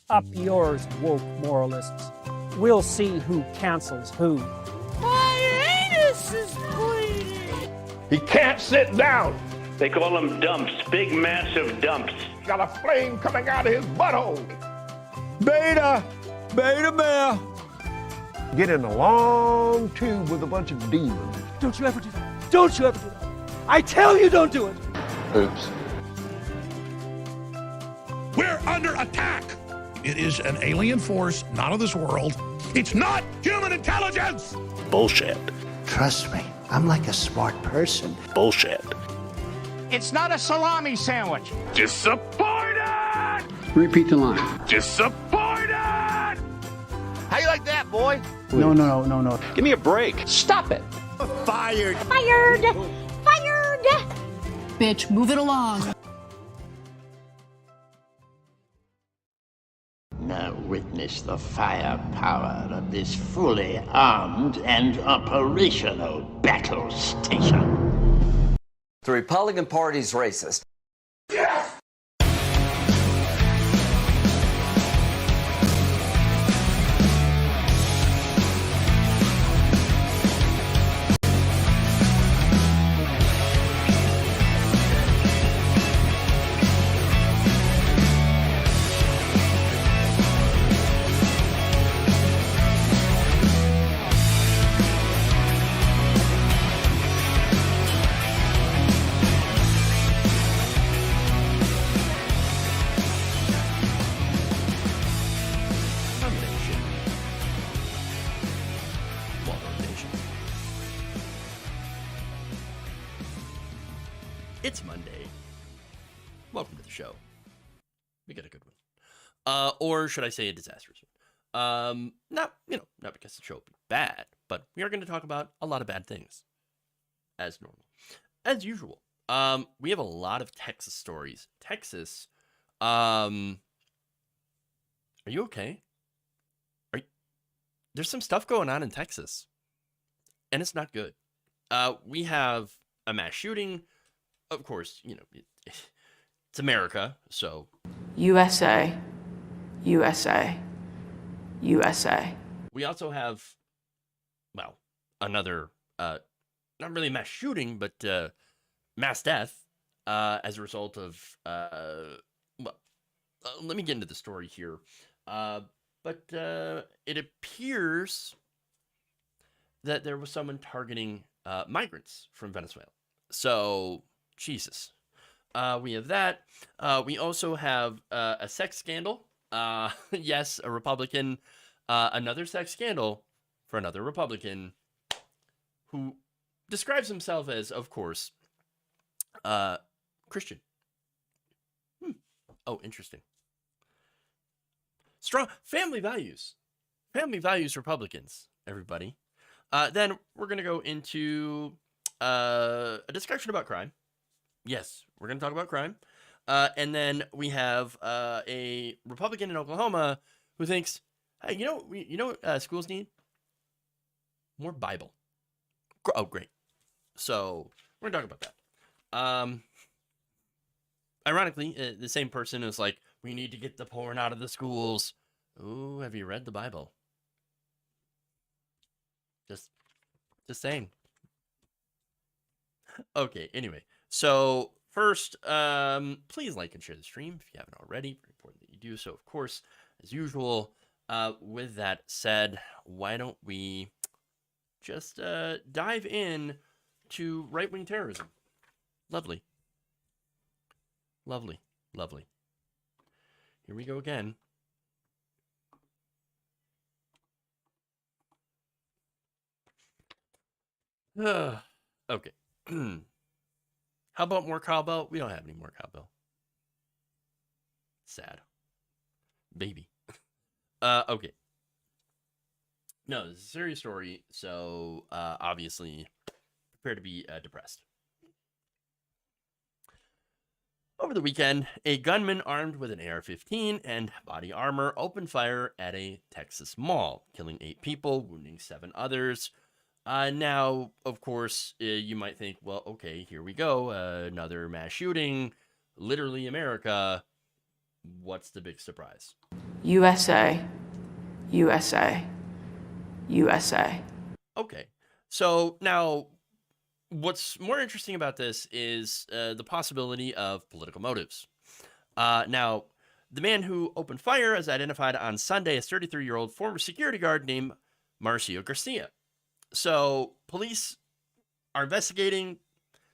Up yours, woke moralists. We'll see who cancels who. My anus is bleeding! He can't sit down. They call them dumps, big massive dumps. Got a flame coming out of his butthole. Beta male. Get in a long tube with a bunch of demons. Don't you ever do that. Don't you ever do that. I tell you don't do it. Oops. We're under attack. It is an alien force, not of this world. It's not human intelligence. Bullshit. Trust me, I'm like a smart person. Bullshit. It's not a salami sandwich. Disappointed! Repeat the line. Disappointed! How you like that, boy? No. Give me a break. Stop it. Fired. Fired! Fired! Bitch, move it along. Now witness the firepower of this fully armed and operational battle station. The Republican Party's racist. It's Monday. Welcome to the show. We got a good one. Or should I say a disastrous one? Not because the show would be bad, but we are going to talk about a lot of bad things. As normal. As usual. We have a lot of Texas stories. Texas, are you okay? There's some stuff going on in Texas. And it's not good. We have a mass shooting. Of course, it's America, so. USA. USA. USA. We also have, another, not really mass shooting, but mass death as a result of, let me get into the story here. But it appears that there was someone targeting migrants from Venezuela. So, Jesus. We have that. We also have a sex scandal. Yes, a Republican. Another sex scandal for another Republican who describes himself as, of course, Christian. Oh, interesting. Strong family values. Family values Republicans, everybody. Then we're going to go into a discussion about crime. Yes, we're going to talk about crime. And then we have a Republican in Oklahoma who thinks, hey, you know what schools need? More Bible. Oh, great. So we're going to talk about that. Ironically, the same person is like, we need to get the porn out of the schools. Ooh, have you read the Bible? Just saying. Okay, anyway. So, first, please like and share the stream if you haven't already. Very important that you do so, of course, as usual. With that said, why don't we just dive in to right-wing terrorism? Lovely. Lovely. Lovely. Here we go again. Okay. How about more cowbell? We don't have any more cowbell. Sad. Baby. Okay. No, this is a serious story, so obviously prepare to be depressed. Over the weekend, a gunman armed with an AR-15 and body armor opened fire at a Texas mall, killing 8 people, wounding 7 others. Now, of course, you might think, well, okay, here we go, another mass shooting, literally America. what's the big surprise? USA, USA, USA. Okay, so now what's more interesting about this is the possibility of political motives. Now, the man who opened fire is identified on Sunday as 33-year-old former security guard named Marcio Garcia. So police are investigating.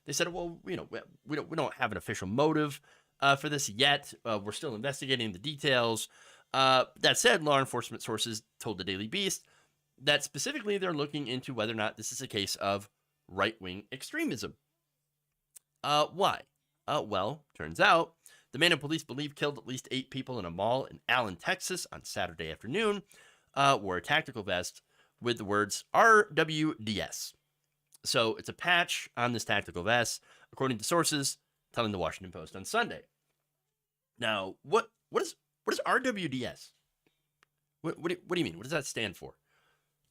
They said, well, we don't have an official motive for this yet. We're still investigating the details. That said, law enforcement sources told the Daily Beast that specifically they're looking into whether or not this is a case of right-wing extremism. Why? Well, turns out the man in police believe killed at least 8 people in a mall in Allen, Texas on Saturday afternoon wore a tactical vest with the words RWDS. So it's a patch on this tactical vest, according to sources telling the Washington Post on Sunday. Now, what is RWDS? What do you mean? What does that stand for?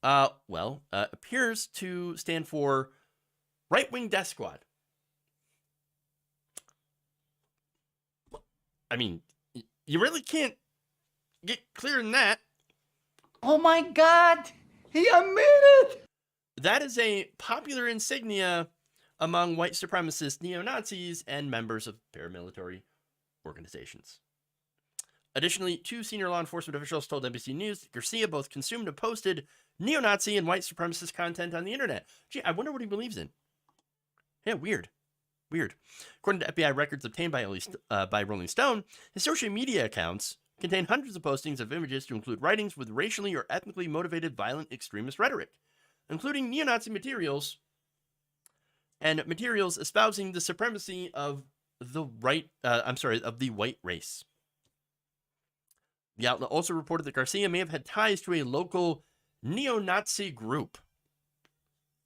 Well, appears to stand for Right Wing Death Squad. I mean, you really can't get clearer than that. Oh my God! He admitted! That is a popular insignia among white supremacist neo-Nazis and members of paramilitary organizations. Additionally, 2 senior law enforcement officials told NBC News that Garcia both consumed and posted neo-Nazi and white supremacist content on the internet. Gee, I wonder what he believes in. Yeah, weird. According to FBI records obtained by Rolling Stone, his social media accounts contain hundreds of postings of images to include writings with racially or ethnically motivated violent extremist rhetoric, including neo-Nazi materials and materials espousing the supremacy of the white race. The outlet also reported that Garcia may have had ties to a local neo-Nazi group.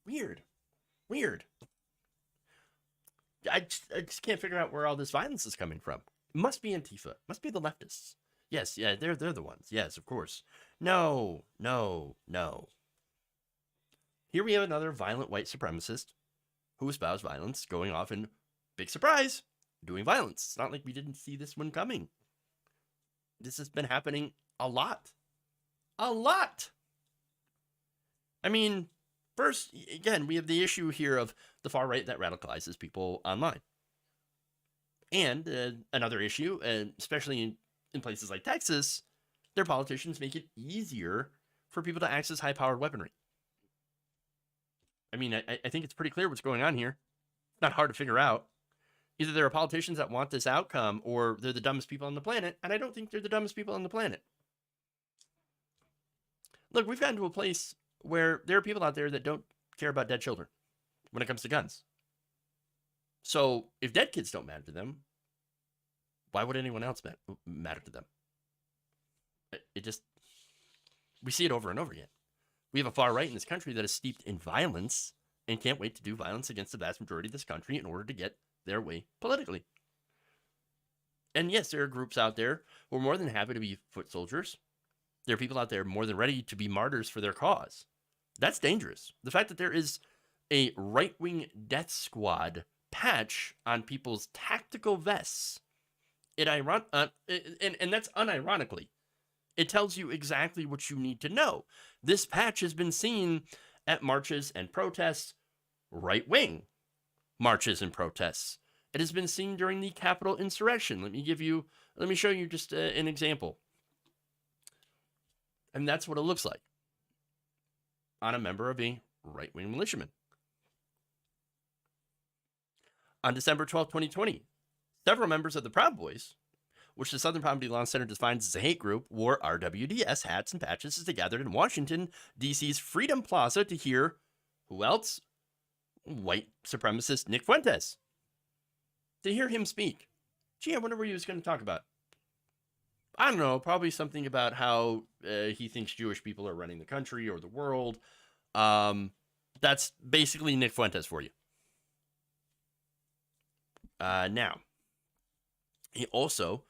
Weird. I just can't figure out where all this violence is coming from. It must be Antifa. Must be the leftists. Yes, yeah, they're the ones. Yes, of course. No. Here we have another violent white supremacist who espoused violence, going off and, big surprise, doing violence. It's not like we didn't see this one coming. This has been happening a lot. I mean, first, again, we have the issue here of the far right that radicalizes people online. And another issue, especially in places like Texas, their politicians make it easier for people to access high-powered weaponry. I mean, I think it's pretty clear what's going on here. Not hard to figure out. Either there are politicians that want this outcome, or they're the dumbest people on the planet, and I don't think they're the dumbest people on the planet. Look, we've gotten to a place where there are people out there that don't care about dead children when it comes to guns. So if dead kids don't matter to them, why would anyone else matter to them? We see it over and over again. We have a far right in this country that is steeped in violence and can't wait to do violence against the vast majority of this country in order to get their way politically. And yes, there are groups out there who are more than happy to be foot soldiers. There are people out there more than ready to be martyrs for their cause. That's dangerous. The fact that there is a right-wing death squad patch on people's tactical vests, and that's unironically. It tells you exactly what you need to know. This patch has been seen at marches and protests, right-wing marches and protests. It has been seen during the Capitol insurrection. Let me show you just an example. And that's what it looks like on a member of a right-wing militiaman. On December 12, 2020, several members of the Proud Boys, which the Southern Poverty Law Center defines as a hate group, wore RWDS hats and patches as they gathered in Washington, D.C.'s Freedom Plaza to hear, who else? White supremacist Nick Fuentes. To hear him speak. Gee, I wonder what he was going to talk about. I don't know, probably something about how he thinks Jewish people are running the country or the world. That's basically Nick Fuentes for you. Now, he also,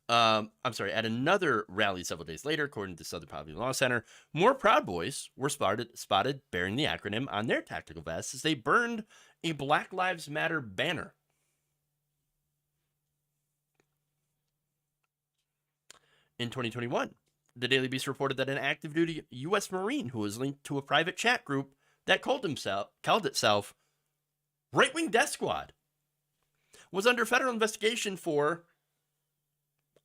at another rally several days later, according to the Southern Poverty Law Center, more Proud Boys were spotted bearing the acronym on their tactical vests as they burned a Black Lives Matter banner. In 2021, the Daily Beast reported that an active duty U.S. Marine who was linked to a private chat group that called itself Right Wing Death Squad was under federal investigation for,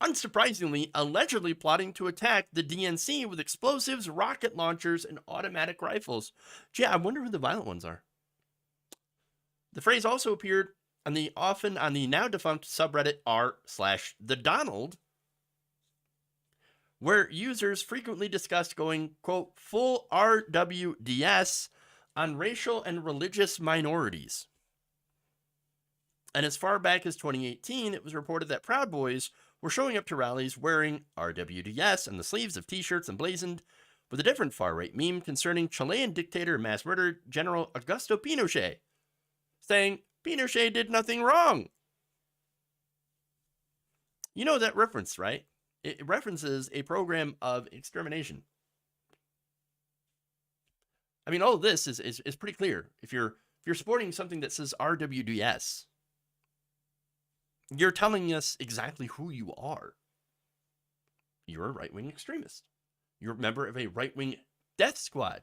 unsurprisingly, allegedly plotting to attack the DNC with explosives, rocket launchers, and automatic rifles. Gee, I wonder who the violent ones are. The phrase also appeared on the now defunct subreddit r/thedonald, where users frequently discussed going, quote, full RWDS on racial and religious minorities. And as far back as 2018, it was reported that Proud Boys were showing up to rallies wearing RWDS on the sleeves of t-shirts emblazoned with a different far-right meme concerning Chilean dictator and mass murderer General Augusto Pinochet, saying Pinochet did nothing wrong. You know that reference, right? It references a program of extermination. I mean, all of this is pretty clear. If you're supporting something that says RWDS, you're telling us exactly who you are. You're a right-wing extremist. You're a member of a right-wing death squad.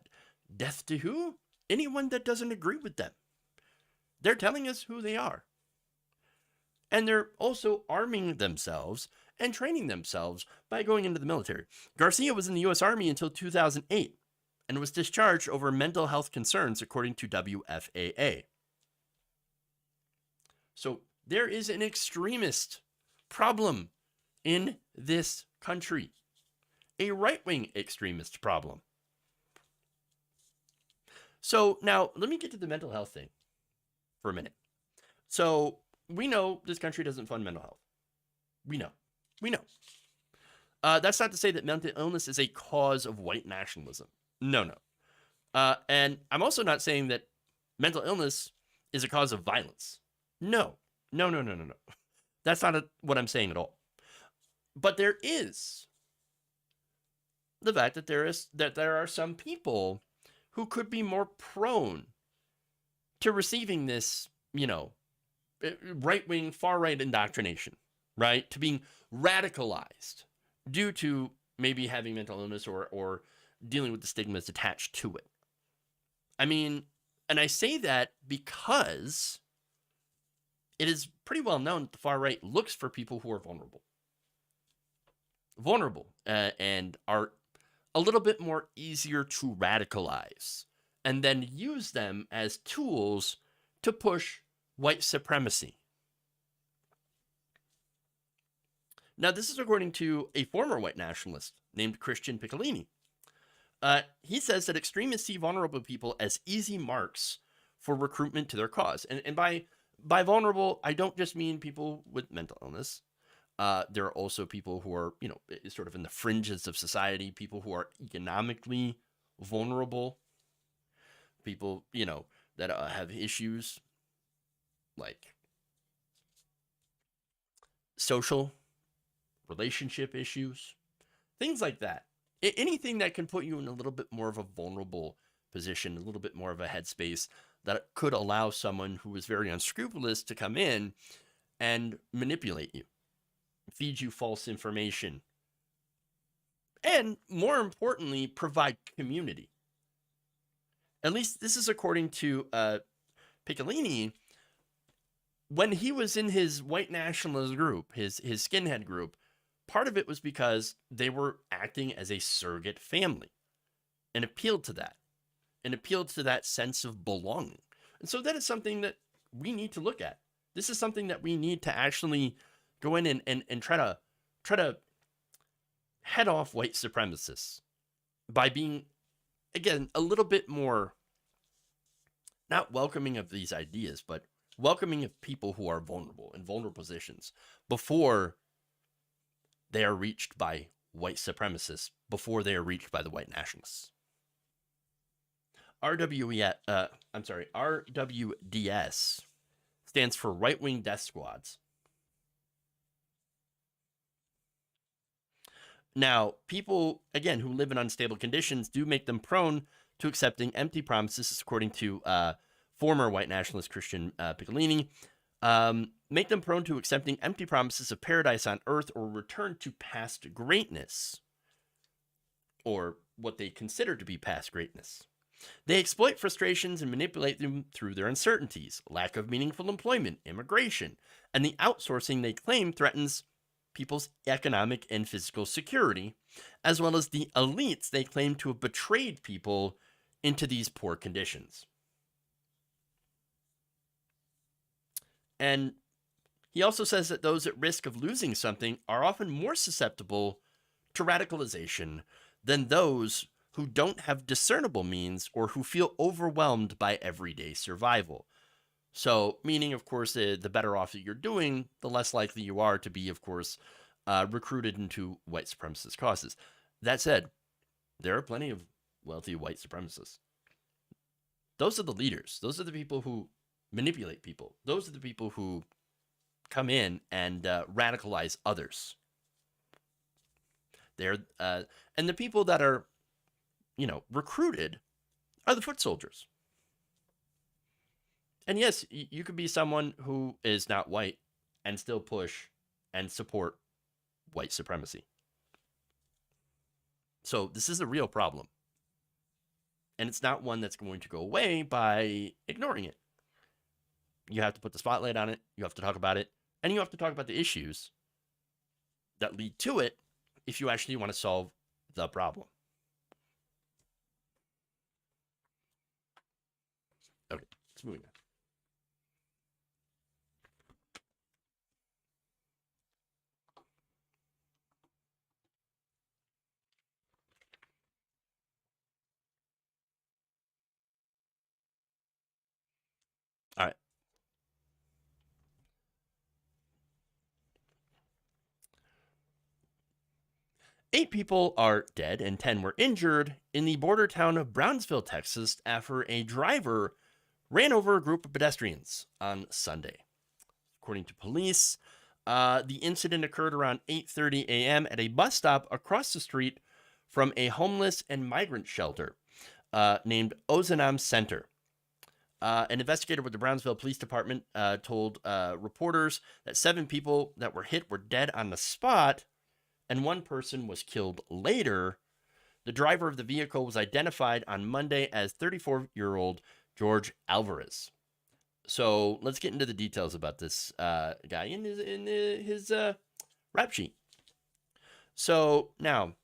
Death to who? Anyone that doesn't agree with them. They're telling us who they are. And they're also arming themselves and training themselves by going into the military. Garcia was in the U.S. Army until 2008 and was discharged over mental health concerns, according to WFAA. So there is an extremist problem in this country, a right-wing extremist problem. So now let me get to the mental health thing for a minute. So we know this country doesn't fund mental health. We know. That's not to say that mental illness is a cause of white nationalism. No. And I'm also not saying that mental illness is a cause of violence. No. That's not what I'm saying at all. But there is the fact that there are some people who could be more prone to receiving this, right-wing, far-right indoctrination, right? To being radicalized due to maybe having mental illness or dealing with the stigmas attached to it. I mean, and I say that because it is pretty well known that the far right looks for people who are vulnerable, and are a little bit more easier to radicalize, and then use them as tools to push white supremacy. Now, this is according to a former white nationalist named Christian Piccolini. He says that extremists see vulnerable people as easy marks for recruitment to their cause. And by vulnerable, I don't just mean people with mental illness. There are also people who are, sort of in the fringes of society, people who are economically vulnerable, people, that have issues like social relationship issues, things like that. Anything that can put you in a little bit more of a vulnerable position, a little bit more of a headspace that could allow someone who is very unscrupulous to come in and manipulate you, feed you false information, and more importantly, provide community. At least this is according to Piccolini. When he was in his white nationalist group, his skinhead group, part of it was because they were acting as a surrogate family and appealed to that sense of belonging. And so that is something that we need to look at. This is something that we need to actually go in and try to head off white supremacists by being, again, a little bit more not welcoming of these ideas, but welcoming of people who are vulnerable in vulnerable positions before they are reached by white supremacists, before they are reached by the white nationalists. RWDS stands for right-wing death squads. Now, people, again, who live in unstable conditions do make them prone to accepting empty promises, according to former white nationalist Christian Piccolini. make them prone to accepting empty promises of paradise on earth or return to past greatness, or what they consider to be past greatness. They exploit frustrations and manipulate them through their uncertainties, lack of meaningful employment, immigration, and the outsourcing they claim threatens people's economic and physical security, as well as the elites they claim to have betrayed people into these poor conditions. And he also says that those at risk of losing something are often more susceptible to radicalization than those who don't have discernible means or who feel overwhelmed by everyday survival. So, meaning, of course, the better off that you're doing, the less likely you are to be, of course, recruited into white supremacist causes. That said, there are plenty of wealthy white supremacists. Those are the leaders. Those are the people who manipulate people. Those are the people who come in and radicalize others. They're and the people that are, recruited are the foot soldiers. And yes, you could be someone who is not white and still push and support white supremacy. So this is a real problem. And it's not one that's going to go away by ignoring it. You have to put the spotlight on it, you have to talk about it, and you have to talk about the issues that lead to it if you actually want to solve the problem. Okay, let's move on. All right. Eight people are dead and 10 were injured in the border town of Brownsville, Texas, after a driver ran over a group of pedestrians on Sunday. According to police, the incident occurred around 8:30 a.m. at a bus stop across the street from a homeless and migrant shelter named Ozanam Center. An investigator with the Brownsville Police Department told reporters that 7 people that were hit were dead on the spot, and 1 person was killed later. The driver of the vehicle was identified on Monday as 34-year-old George Alvarez. So let's get into the details about this guy in his rap sheet. So now,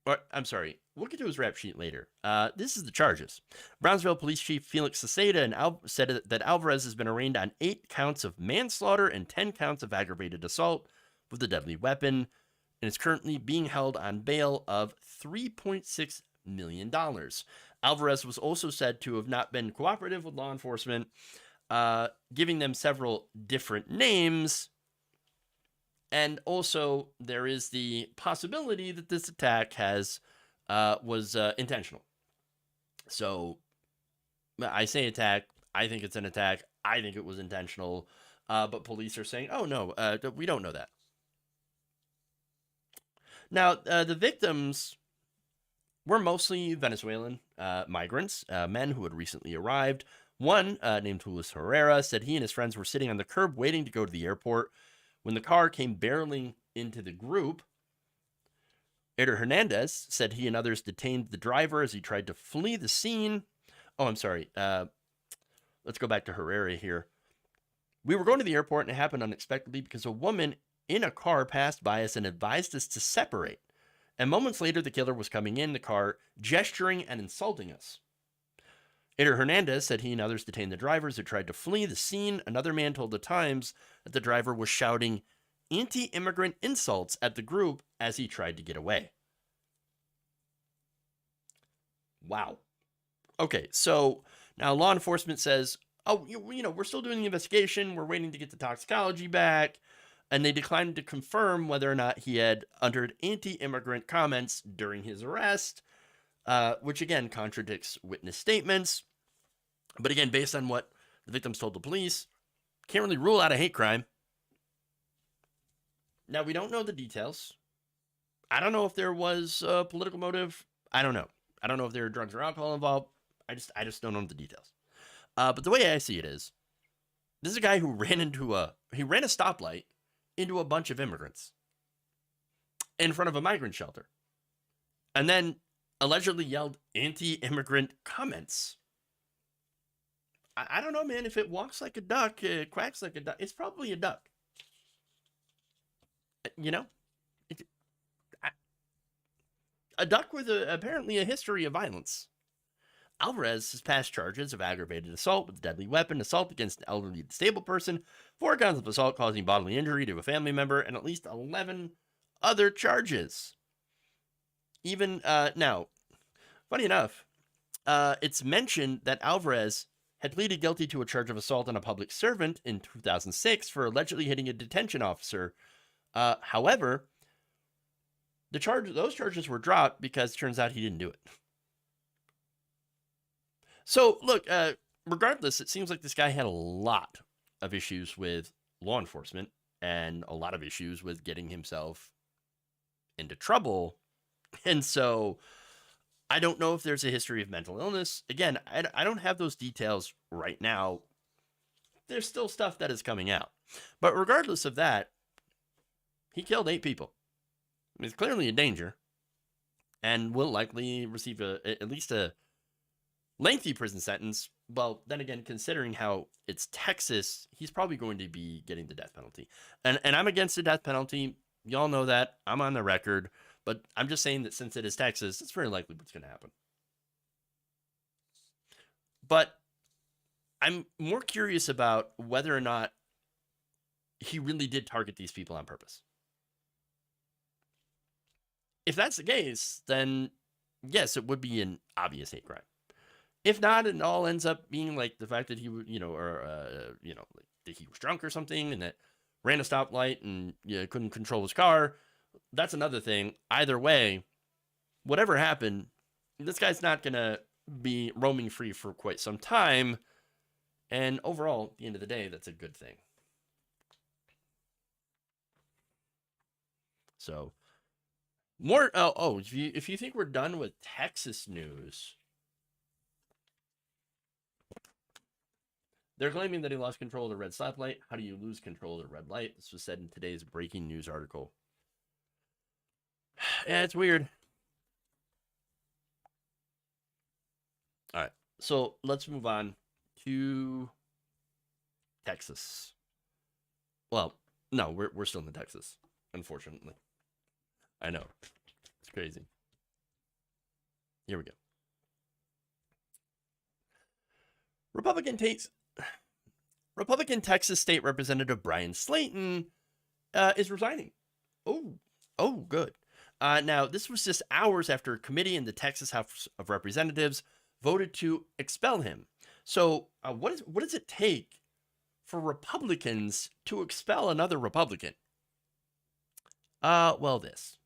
we'll get to his rap sheet later. This is the charges. Brownsville Police Chief Felix Saceda said that Alvarez has been arraigned on 8 counts of manslaughter and 10 counts of aggravated assault with a deadly weapon, and is currently being held on bail of $3.6 million. Alvarez was also said to have not been cooperative with law enforcement, giving them several different names. And also, there is the possibility that this attack was intentional. So, I say attack. I think it's an attack. I think it was intentional. But police are saying, oh, no, we don't know that. Now, the victims were mostly Venezuelan migrants, men who had recently arrived. One, named Julius Herrera, said he and his friends were sitting on the curb waiting to go to the airport when the car came barreling into the group. Eder Hernandez said he and others detained the driver as he tried to flee the scene. Oh, I'm sorry. Let's go back to Herrera here. We were going to the airport and it happened unexpectedly because a woman in a car passed by us and advised us to separate. And moments later, the killer was coming in the car, gesturing and insulting us. Eder Hernandez said he and others detained the drivers who tried to flee the scene. Another man told the Times that the driver was shouting anti-immigrant insults at the group as he tried to get away. Wow. Okay, so now law enforcement says, oh, we're still doing the investigation. We're waiting to get the toxicology back. And they declined to confirm whether or not he had uttered anti-immigrant comments during his arrest, which again contradicts witness statements. But again, based on what the victims told the police, can't really rule out a hate crime. Now, we don't know the details. I don't know if there was a political motive. I don't know. I don't know if there were drugs or alcohol involved. I just don't know the details. But the way I see it is, This is a guy who ran a stoplight into a bunch of immigrants in front of a migrant shelter, and then allegedly yelled anti-immigrant comments. I don't know, man. If it walks like a duck, it quacks like a duck. It's probably a duck. You know? A duck with apparently a history of violence. Alvarez has passed charges of aggravated assault with a deadly weapon, assault against an elderly disabled person, 4 counts of assault causing bodily injury to a family member, and at least 11 other charges. Even, now, funny enough, it's mentioned that Alvarez had pleaded guilty to a charge of assault on a public servant in 2006 for allegedly hitting a detention officer. However, those charges were dropped because it turns out he didn't do it. So, look, regardless, it seems like this guy had a lot of issues with law enforcement and a lot of issues with getting himself into trouble. And so I don't know if there's a history of mental illness. Again, I don't have those details right now. There's still stuff that is coming out. But regardless of that, he killed 8 people. He's clearly a danger and will likely receive at least a lengthy prison sentence. Well, then again, considering how it's Texas, he's probably going to be getting the death penalty. And I'm against the death penalty. Y'all know that. I'm on the record. But I'm just saying that since it is Texas, it's very likely what's going to happen. But I'm more curious about whether or not he really did target these people on purpose. If that's the case, then yes, it would be an obvious hate crime. If not, it all ends up being like the fact that he would, like that he was drunk or something and that ran a stoplight and couldn't control his car. That's another thing. Either way, whatever happened, this guy's not going to be roaming free for quite some time. And overall, at the end of the day, that's a good thing. So, more. If you think we're done with Texas news, they're claiming that he lost control of the red stoplight. How do you lose control of the red light? This was said in today's breaking news article. Yeah, it's weird. All right, so let's move on to Texas. Well, no, we're still in Texas, unfortunately. I know. It's crazy. Here we go. Republican Texas State Representative Brian Slayton is resigning. Oh, good. Now, this was just hours after a committee in the Texas House of Representatives voted to expel him. So what does it take for Republicans to expel another Republican? Well, this.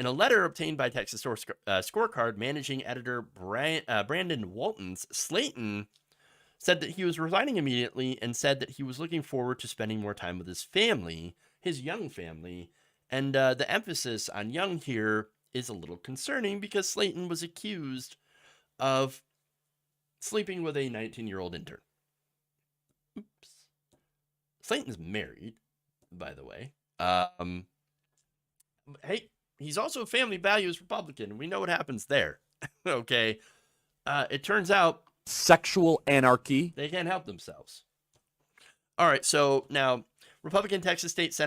In a letter obtained by Texas Scorecard managing editor Brandon Waltons, Slayton said that he was resigning immediately and said that he was looking forward to spending more time with his family, his young family. And the emphasis on young here is a little concerning because Slayton was accused of sleeping with a 19-year-old intern. Oops. Slayton's married, by the way. Hey, he's also a family values Republican. We know what happens there. Okay. It turns out Sexual anarchy. they can't help themselves. All right. So now Republican Texas State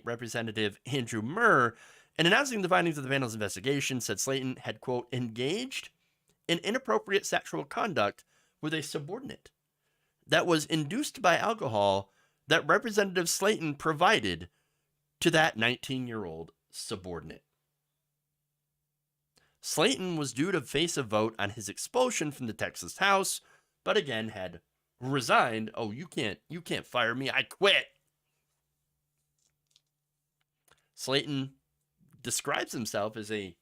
Representative Andrew Murr, in announcing the findings of the panel's investigation, said Slayton had, quote, engaged in inappropriate sexual conduct with a subordinate that was induced by alcohol that Representative Slayton provided to that 19-year-old subordinate. Slayton was due to face a vote on his expulsion from the Texas House, but again had resigned. Oh, you can't fire me. I quit. Slayton describes himself as a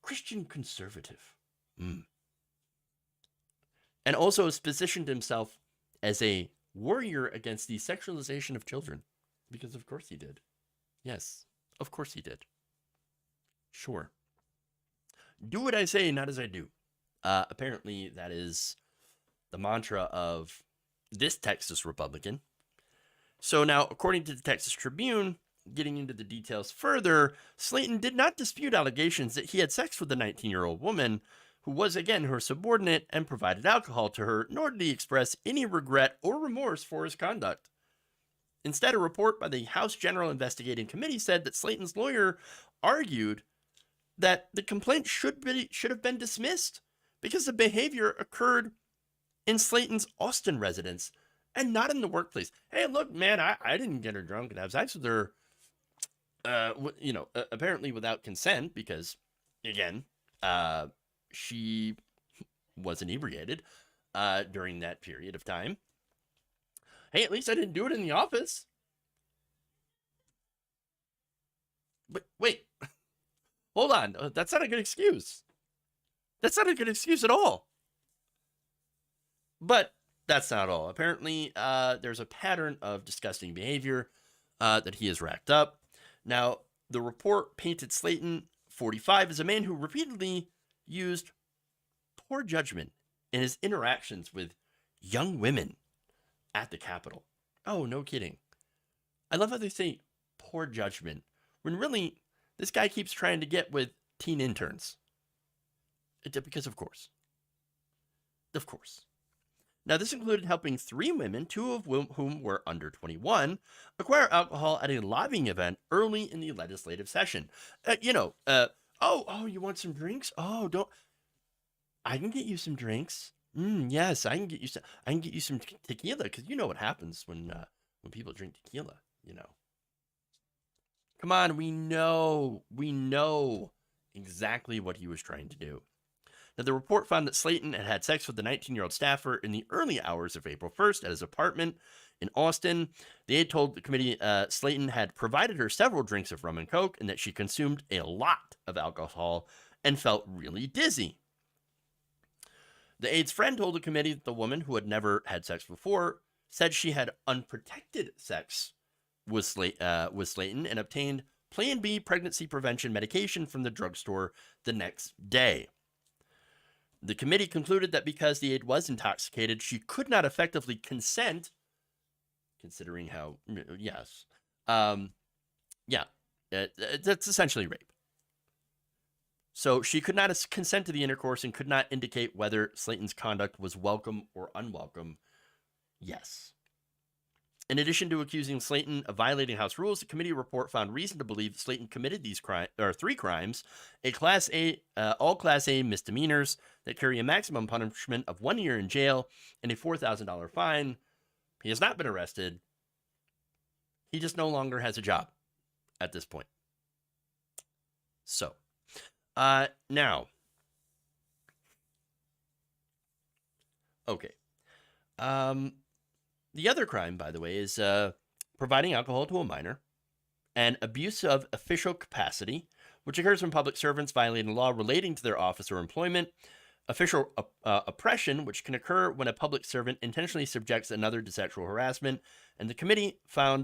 Christian conservative. And also has positioned himself as a warrior against the sexualization of children. Because of course he did. Yes, of course he did. Sure. Do what I say, not as I do. Apparently that is the mantra of this Texas Republican. So now, according to the Texas Tribune, getting into the details further, Slayton did not dispute allegations that he had sex with the 19-year-old woman, who was again her subordinate and provided alcohol to her, nor did he express any regret or remorse for his conduct. Instead, a report by the House General Investigating Committee said that Slayton's lawyer argued that the complaint should have been dismissed because the behavior occurred in Slayton's Austin residence and not in the workplace. Hey, look, man, I didn't get her drunk and have sex with her, apparently without consent because, again, she was inebriated during that period of time. Hey, at least I didn't do it in the office. But wait, hold on. That's not a good excuse. That's not a good excuse at all. But that's not all. Apparently, there's a pattern of disgusting behavior that he has racked up. Now, the report painted Slayton, 45, as a man who repeatedly used poor judgment in his interactions with young women at the Capitol. Oh, no kidding. I love how they say poor judgment, when really, this guy keeps trying to get with teen interns. Because of course. Of course. Now, this included helping 3 women, 2 of whom were under 21, acquire alcohol at a lobbying event early in the legislative session. You want some drinks? Oh, don't. I can get you some drinks. Yes, I can get you some tequila, because you know what happens when people drink tequila, you know. Come on, we know exactly what he was trying to do. Now, the report found that Slayton had had sex with the 19-year-old staffer in the early hours of April 1st at his apartment in Austin. The aide told the committee Slayton had provided her several drinks of rum and coke and that she consumed a lot of alcohol and felt really dizzy. The aide's friend told the committee that the woman, who had never had sex before, said she had unprotected sex with Slayton and obtained Plan B pregnancy prevention medication from the drugstore the next day. The committee concluded that because the aide was intoxicated, she could not effectively consent, considering how, yes, that's essentially rape. So she could not consent to the intercourse and could not indicate whether Slayton's conduct was welcome or unwelcome. Yes. In addition to accusing Slayton of violating House rules, the committee report found reason to believe Slayton committed these 3 crimes, all Class A misdemeanors that carry a maximum punishment of 1 year in jail and a $4,000 fine. He has not been arrested. He just no longer has a job at this point. So, now, okay. The other crime, by the way, is providing alcohol to a minor and abuse of official capacity, which occurs when public servants violate a law relating to their office or employment. Official oppression, which can occur when a public servant intentionally subjects another to sexual harassment. And the committee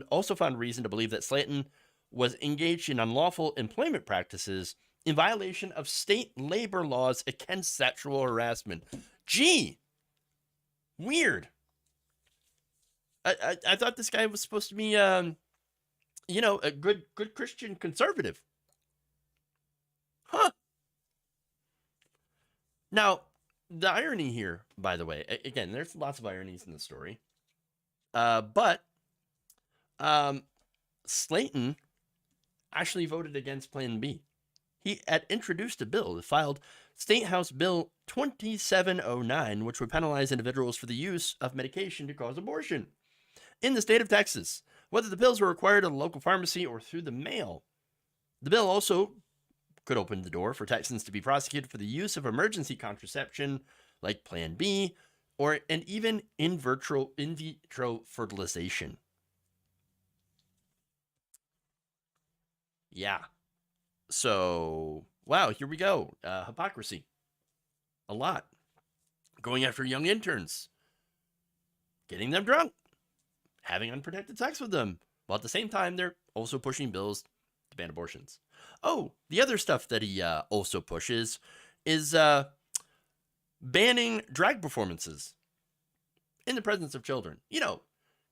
also found reason to believe that Slayton was engaged in unlawful employment practices in violation of state labor laws against sexual harassment. Gee, weird. I thought this guy was supposed to be, a good Christian conservative. Huh. Now, the irony here, by the way, again, there's lots of ironies in the story. But Slayton actually voted against Plan B. He had introduced a bill that filed State House Bill 2709, which would penalize individuals for the use of medication to cause abortion in the state of Texas, whether the pills were required at a local pharmacy or through the mail. The bill also could open the door for Texans to be prosecuted for the use of emergency contraception like Plan B, and even in vitro fertilization. Yeah. So, wow, here we go. Hypocrisy. A lot. Going after young interns. Getting them drunk. Having unprotected sex with them. While at the same time, they're also pushing bills to ban abortions. Oh, the other stuff that he also pushes is banning drag performances in the presence of children. You know,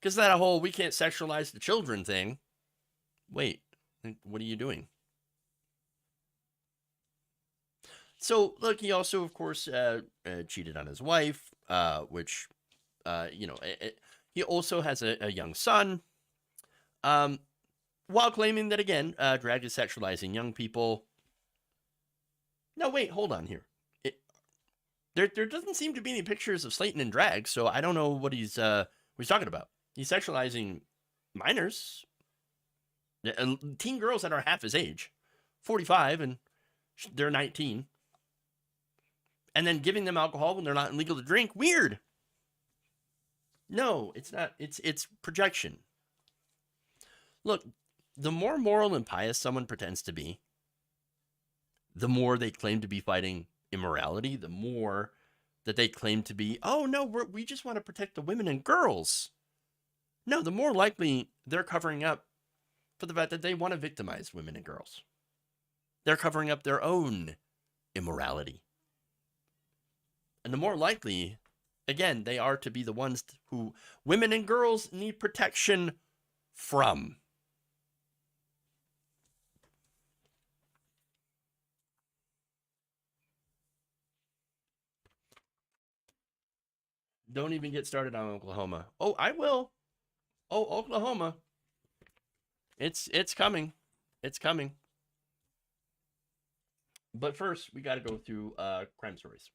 because that whole we can't sexualize the children thing. Wait, what are you doing? So, look, he also, of course, cheated on his wife, which, you know, he also has a young son, while claiming that, again, drag is sexualizing young people. No, wait, hold on here. There doesn't seem to be any pictures of Slayton in drag, so I don't know what he's talking about. He's sexualizing minors, teen girls that are half his age, 45, and they're 19. And then giving them alcohol when they're not legal to drink. Weird. No, it's not. It's projection. Look, the more moral and pious someone pretends to be, the more they claim to be fighting immorality, the more that they claim to be, oh, no, we just want to protect the women and girls. No, the more likely they're covering up for the fact that they want to victimize women and girls. They're covering up their own immorality. And the more likely, again, they are to be the ones who women and girls need protection from. Don't even get started on Oklahoma. Oh, I will. Oh, Oklahoma. It's coming. It's coming. But first, we got to go through crime stories.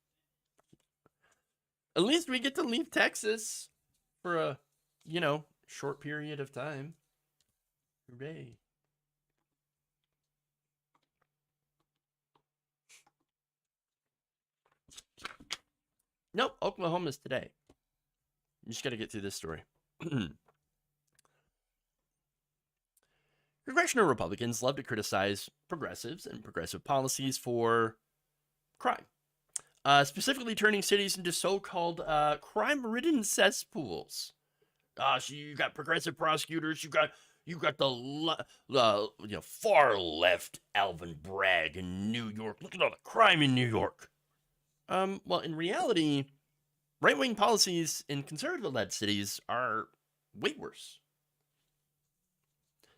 At least we get to leave Texas for a, short period of time. Hooray. Nope, Oklahoma's today. You just got to get through this story. Congressional Republicans love to criticize progressives and progressive policies for crime. Specifically turning cities into so-called crime-ridden cesspools. So you got progressive prosecutors, you got the far left Alvin Bragg in New York. Look at all the crime in New York. Well, in reality, right-wing policies in conservative-led cities are way worse.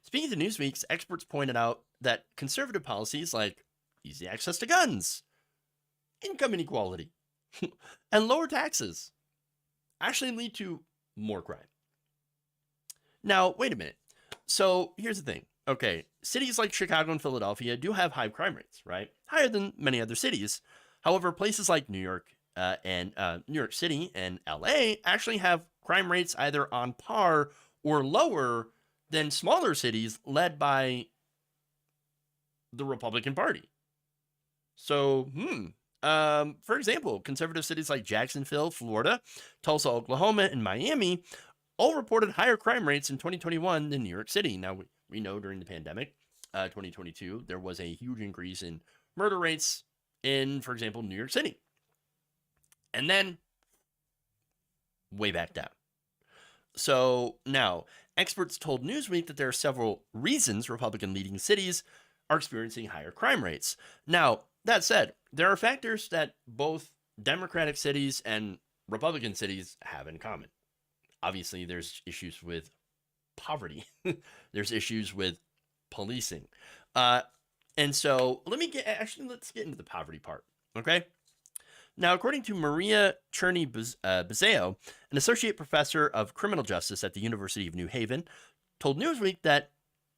Speaking to Newsweek's, experts pointed out that conservative policies like easy access to guns, income inequality, and lower taxes actually lead to more crime. Now, wait a minute. So here's the thing. Okay, cities like Chicago and Philadelphia do have high crime rates, right? Higher than many other cities. However, places like New York and New York City and LA actually have crime rates either on par or lower than smaller cities led by the Republican Party. So, for example, conservative cities like Jacksonville, Florida, Tulsa, Oklahoma, and Miami all reported higher crime rates in 2021 than New York City. Now, we know during the pandemic, 2022, there was a huge increase in murder rates in, for example, New York City. And then way back down. So now, experts told Newsweek that there are several reasons Republican-leading cities are experiencing higher crime rates. Now, that said, there are factors that both Democratic cities and Republican cities have in common. Obviously, there's issues with poverty. There's issues with policing. And so let's get into the poverty part, okay? Now, according to Maria Cherney-Bezeo, an associate professor of criminal justice at the University of New Haven, told Newsweek that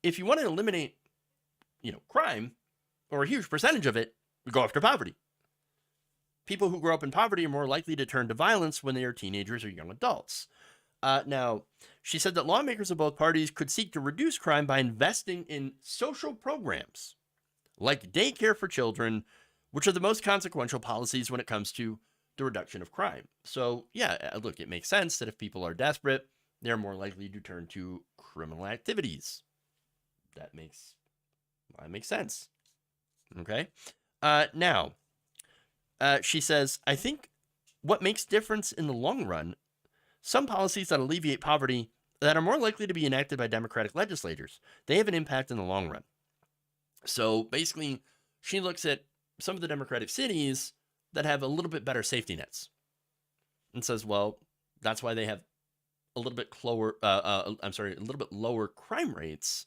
if you want to eliminate, crime, or a huge percentage of it, go after poverty. People who grow up in poverty are more likely to turn to violence when they are teenagers or young adults. Now, she said that lawmakers of both parties could seek to reduce crime by investing in social programs like daycare for children, which are the most consequential policies when it comes to the reduction of crime. So, yeah, look, it makes sense that if people are desperate, they're more likely to turn to criminal activities. That makes sense. Okay? Now, she says, I think what makes difference in the long run, some policies that alleviate poverty that are more likely to be enacted by Democratic legislators, they have an impact in the long run. So basically, she looks at some of the Democratic cities that have a little bit better safety nets and says, well, that's why they have a little bit lower, a little bit lower crime rates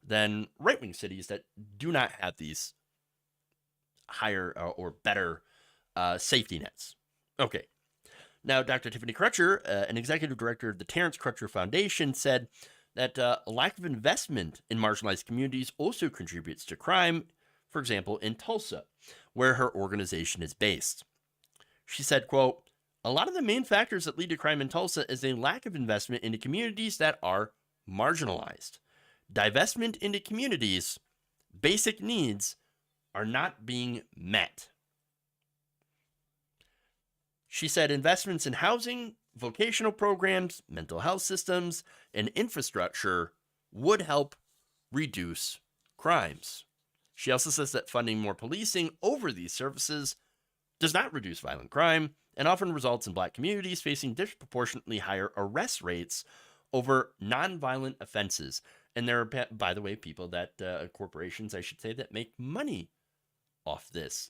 than right-wing cities that do not have these higher or better safety nets. Okay. Now, Dr. Tiffany Crutcher, an executive director of the Terrence Crutcher Foundation, said that a lack of investment in marginalized communities also contributes to crime, for example, in Tulsa, where her organization is based. She said, quote, "A lot of the main factors that lead to crime in Tulsa is a lack of investment into communities that are marginalized. Divestment into communities, basic needs are not being met." She said investments in housing, vocational programs, mental health systems, and infrastructure would help reduce crimes. She also says that funding more policing over these services does not reduce violent crime and often results in Black communities facing disproportionately higher arrest rates over nonviolent offenses. And there are, by the way, people that, corporations, I should say, that make money off this.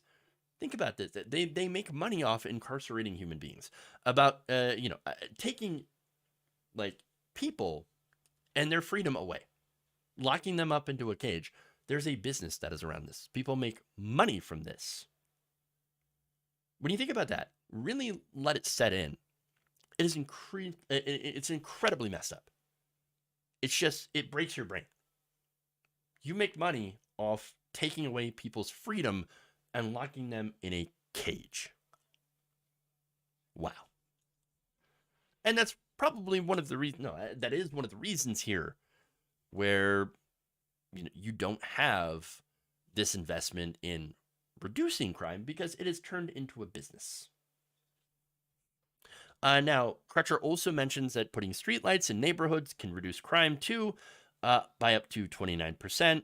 Think about this. They make money off incarcerating human beings. About, taking, like, people and their freedom away. Locking them up into a cage. There's a business that is around this. People make money from this. When you think about that, really let it set in. It's incredibly messed up. It's just, it breaks your brain. You make money off taking away people's freedom and locking them in a cage. Wow. And that's probably one of the reasons, that is one of the reasons here where you don't have this investment in reducing crime, because it is turned into a business. Now, Crutcher also mentions that putting streetlights in neighborhoods can reduce crime too, by up to 29%.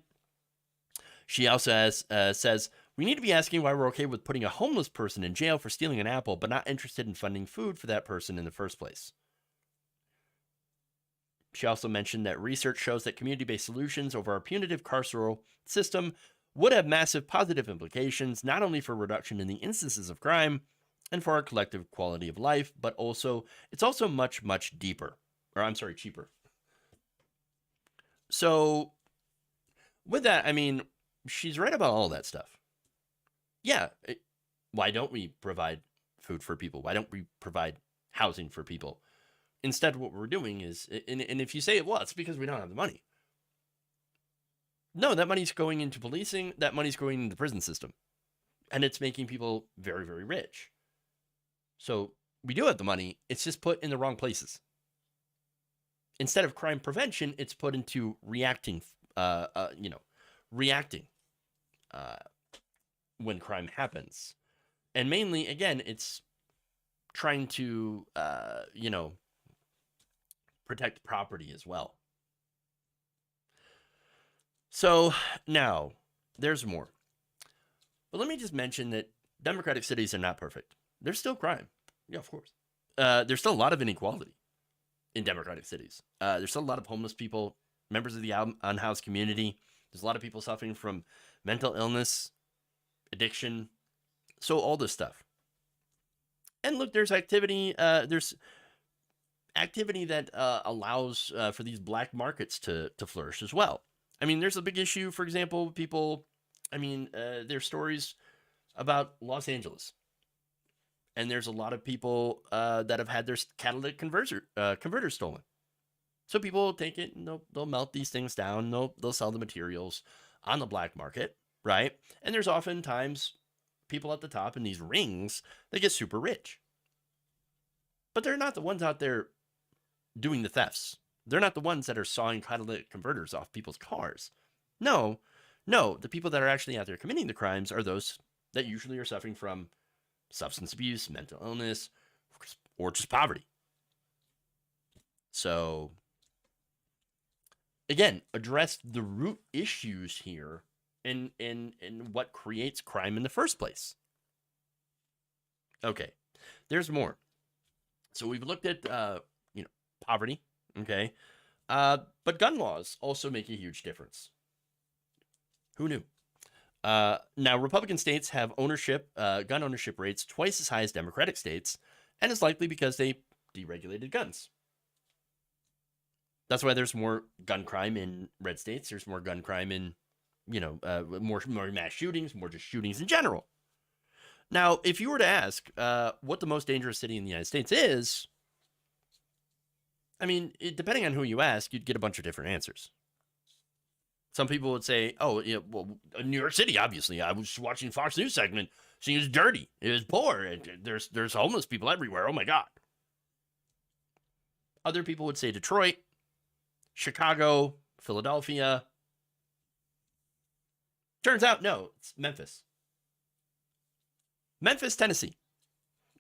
She also says, "We need to be asking why we're okay with putting a homeless person in jail for stealing an apple, but not interested in funding food for that person in the first place." She also mentioned that research shows that community-based solutions over our punitive carceral system would have massive positive implications, not only for reduction in the instances of crime and for our collective quality of life, but also, it's also much, much cheaper. So, with that, I mean, she's right about all that stuff. Yeah, why don't we provide food for people? Why don't we provide housing for people? Instead, what we're doing is, and if you say, well, it's because we don't have the money. No, that money's going into policing. That money's going into the prison system. And it's making people very, very rich. So we do have the money. It's just put in the wrong places. Instead of crime prevention, it's put into reacting when crime happens. And mainly, again, it's trying to, protect property as well. So now, there's more. But let me just mention that democratic cities are not perfect. There's still crime. Yeah, of course. There's still a lot of inequality in democratic cities. There's still a lot of homeless people, members of the unhoused community. There's a lot of people suffering from mental illness, addiction, so all this stuff. And look, there's activity. There's activity that allows for these black markets to flourish as well. I mean, there's a big issue, for example, people, there's stories about Los Angeles. And there's a lot of people that have had their catalytic converters stolen. So people take it and they'll melt these things down. They'll sell the materials on the black market, right? And there's oftentimes people at the top in these rings that get super rich. But they're not the ones out there doing the thefts. They're not the ones that are sawing catalytic converters off people's cars. No, the people that are actually out there committing the crimes are those that usually are suffering from substance abuse, mental illness, or just poverty. So, again, address the root issues here and what creates crime in the first place. Okay, there's more. So we've looked at, poverty, okay? But gun laws also make a huge difference. Who knew? Now, Republican states have gun ownership rates twice as high as Democratic states, and it's likely because they deregulated guns. That's why there's more gun crime in red states. There's more gun crime in, more mass shootings, more just shootings in general. Now, if you were to ask what the most dangerous city in the United States is, I mean, depending on who you ask, you'd get a bunch of different answers. Some people would say, New York City, obviously. I was watching Fox News segment. Seeing it's dirty. It was poor. There's homeless people everywhere. Oh, my God. Other people would say Detroit, Chicago, Philadelphia. Turns out, no, it's Memphis. Memphis, Tennessee.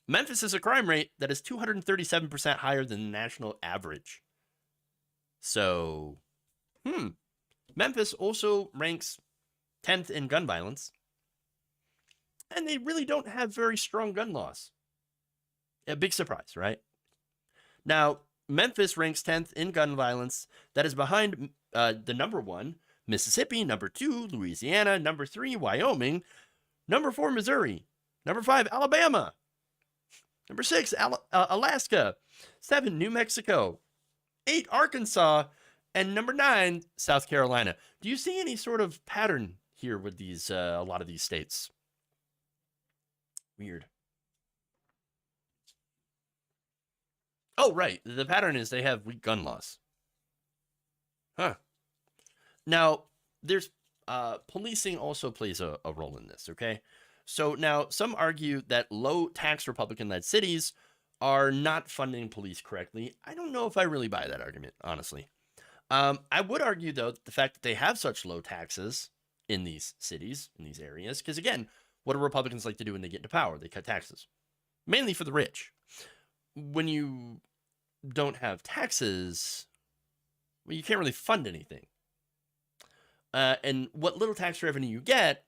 Memphis has a crime rate that is 237% higher than the national average. So, Memphis also ranks 10th in gun violence. And they really don't have very strong gun laws. A big surprise, right? Now, Memphis ranks 10th in gun violence. That is behind the number 1, Mississippi, number 2, Louisiana, number 3, Wyoming, number 4, Missouri, number 5, Alabama, number 6, Alaska, 7, New Mexico, 8, Arkansas, and number 9, South Carolina. Do you see any sort of pattern here with these a lot of these states? Weird. Oh, right. The pattern is they have weak gun laws. Huh. Now, there's policing also plays a role in this, okay? So now some argue that low tax Republican-led cities are not funding police correctly. I don't know if I really buy that argument, honestly. I would argue, though, that the fact that they have such low taxes in these cities, in these areas, because again, what do Republicans like to do when they get into power? They cut taxes, mainly for the rich. When you don't have taxes, well, you can't really fund anything. And what little tax revenue you get,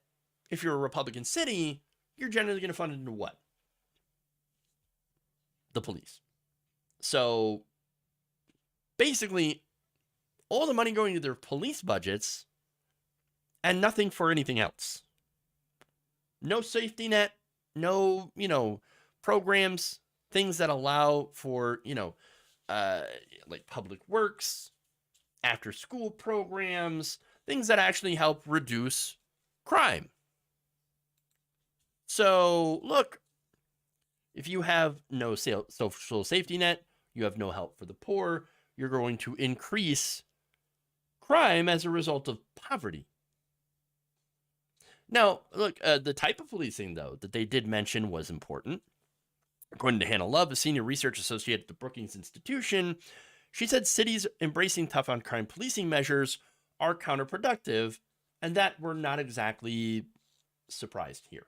if you're a Republican city, you're generally going to fund it into what? The police. So basically, all the money going to their police budgets and nothing for anything else. No safety net, no, programs, things that allow for, like public works, after school programs, things that actually help reduce crime. So, look, if you have no social safety net, you have no help for the poor, you're going to increase crime as a result of poverty. Now, look, the type of policing, though, that they did mention was important. According to Hannah Love, a senior research associate at the Brookings Institution, she said cities embracing tough on crime policing measures are counterproductive, and that we're not exactly surprised here.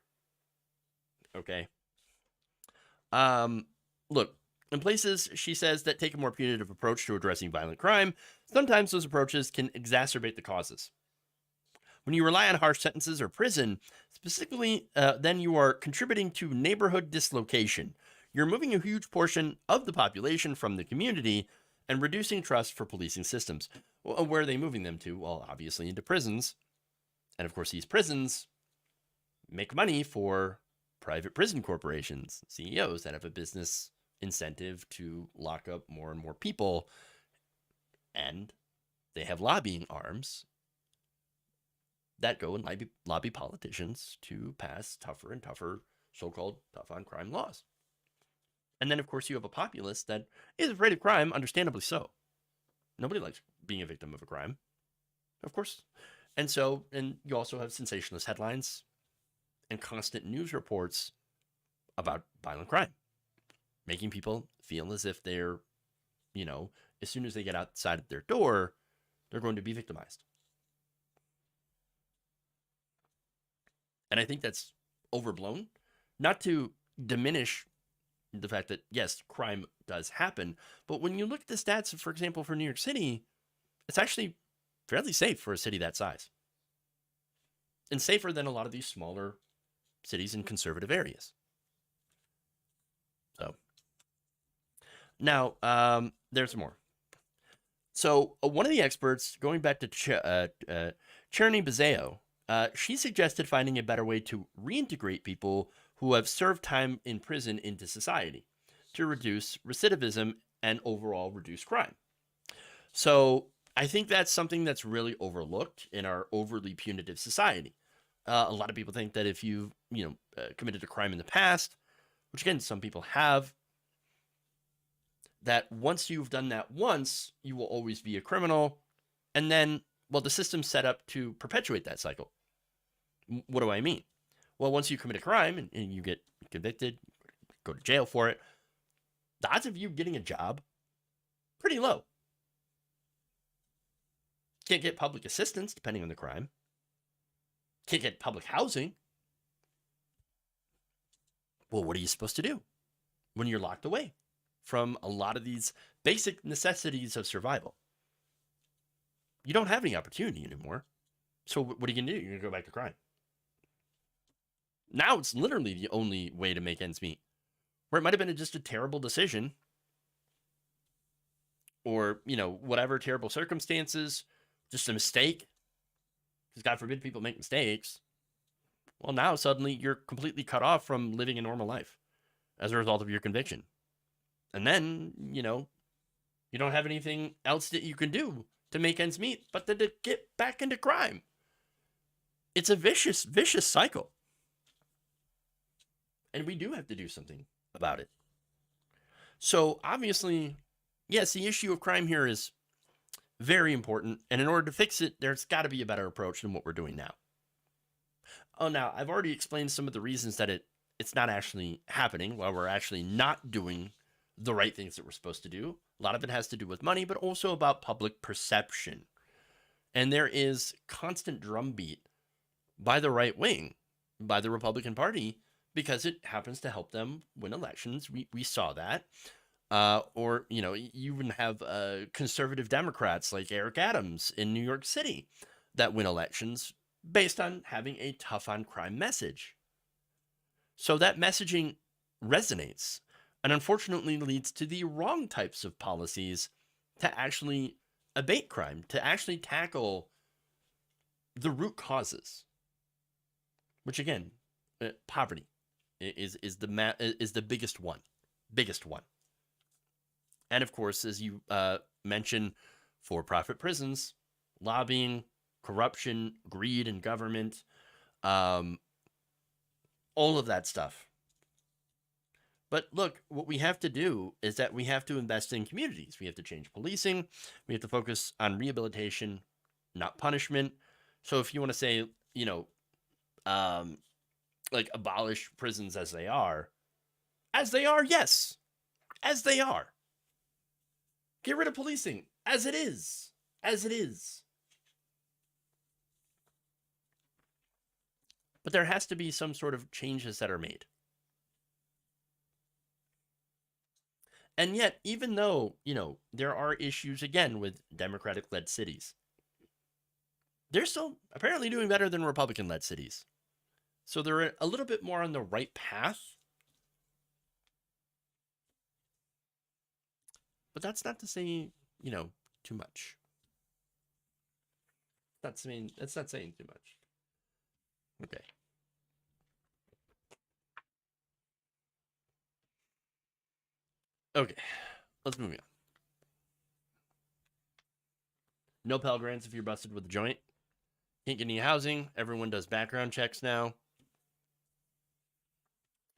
Okay. Look, in places, she says, that take a more punitive approach to addressing violent crime, sometimes those approaches can exacerbate the causes. When you rely on harsh sentences or prison, specifically, then you are contributing to neighborhood dislocation. You're moving a huge portion of the population from the community and reducing trust for policing systems. Well, where are they moving them to? Well, obviously into prisons. And of course, these prisons make money for private prison corporations, CEOs that have a business incentive to lock up more and more people. And they have lobbying arms that go and lobby politicians to pass tougher and tougher so-called tough on crime laws. And then, of course, you have a populace that is afraid of crime, understandably so. Nobody likes being a victim of a crime, of course. And you also have sensationalist headlines and constant news reports about violent crime, making people feel as if they're, as soon as they get outside of their door, they're going to be victimized. And I think that's overblown, not to diminish the fact that, yes, crime does happen. But when you look at the stats, for example, for New York City, it's actually fairly safe for a city that size. And safer than a lot of these smaller cities in conservative areas. So, now, there's more. So, one of the experts, going back to Cherny Bezeo, she suggested finding a better way to reintegrate people who have served time in prison into society. to reduce recidivism and overall reduce crime. So I think that's something that's really overlooked in our overly punitive society. A lot of people think that if you've, committed a crime in the past, which again, some people have, that once you've done that once, you will always be a criminal. And then, well, the system's set up to perpetuate that cycle. What do I mean? Well, once you commit a crime and you get convicted, go to jail for it, the odds of you getting a job, pretty low. Can't get public assistance, depending on the crime. Can't get public housing. Well, what are you supposed to do when you're locked away from a lot of these basic necessities of survival? You don't have any opportunity anymore. So what are you going to do? You're going to go back to crime. Now it's literally the only way to make ends meet. Where it might have been just a terrible decision, or, whatever terrible circumstances, just a mistake, because God forbid people make mistakes. Well, now suddenly you're completely cut off from living a normal life as a result of your conviction. And then, you don't have anything else that you can do to make ends meet but to get back into crime. It's a vicious, vicious cycle. And we do have to do something about it. So obviously, yes, the issue of crime here is very important. And in order to fix it, there's got to be a better approach than what we're doing now. Oh, now, I've already explained some of the reasons that it's not actually happening, while we're actually not doing the right things that we're supposed to do. A lot of it has to do with money, but also about public perception. And there is constant drumbeat by the right wing, by the Republican Party, because it happens to help them win elections. We saw that. Or, you even have conservative Democrats like Eric Adams in New York City that win elections based on having a tough on crime message. So that messaging resonates and unfortunately leads to the wrong types of policies to actually abate crime, to actually tackle the root causes, which again, poverty is the biggest one. And of course, as you mentioned, for-profit prisons, lobbying, corruption, greed in government, all of that stuff. But look, what we have to do is that we have to invest in communities. We have to change policing. We have to focus on rehabilitation, not punishment. So if you want to say, like abolish prisons as they are, yes, as they are. Get rid of policing as it is. But there has to be some sort of changes that are made. And yet, even though, there are issues, again, with Democratic-led cities, they're still apparently doing better than Republican-led cities. So they're a little bit more on the right path. But that's not to say, too much. That's not saying too much. Okay. Okay, let's move on. No Pell Grants if you're busted with a joint. Can't get any housing. Everyone does background checks now.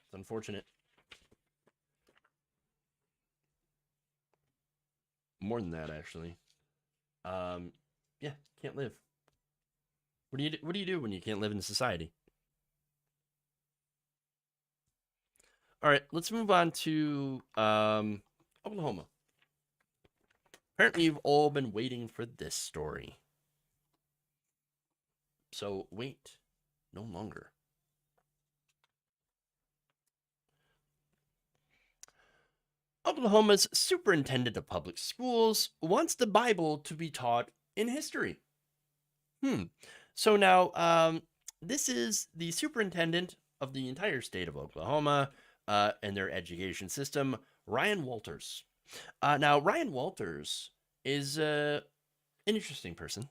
It's unfortunate. More than that, actually. Yeah, can't live. What do you do when you can't live in society? All right, let's move on to Oklahoma. Apparently, you've all been waiting for this story. So wait no longer. Oklahoma's superintendent of public schools wants the Bible to be taught in history. So now, this is the superintendent of the entire state of Oklahoma and their education system, Ryan Walters. Now, Ryan Walters is an interesting person.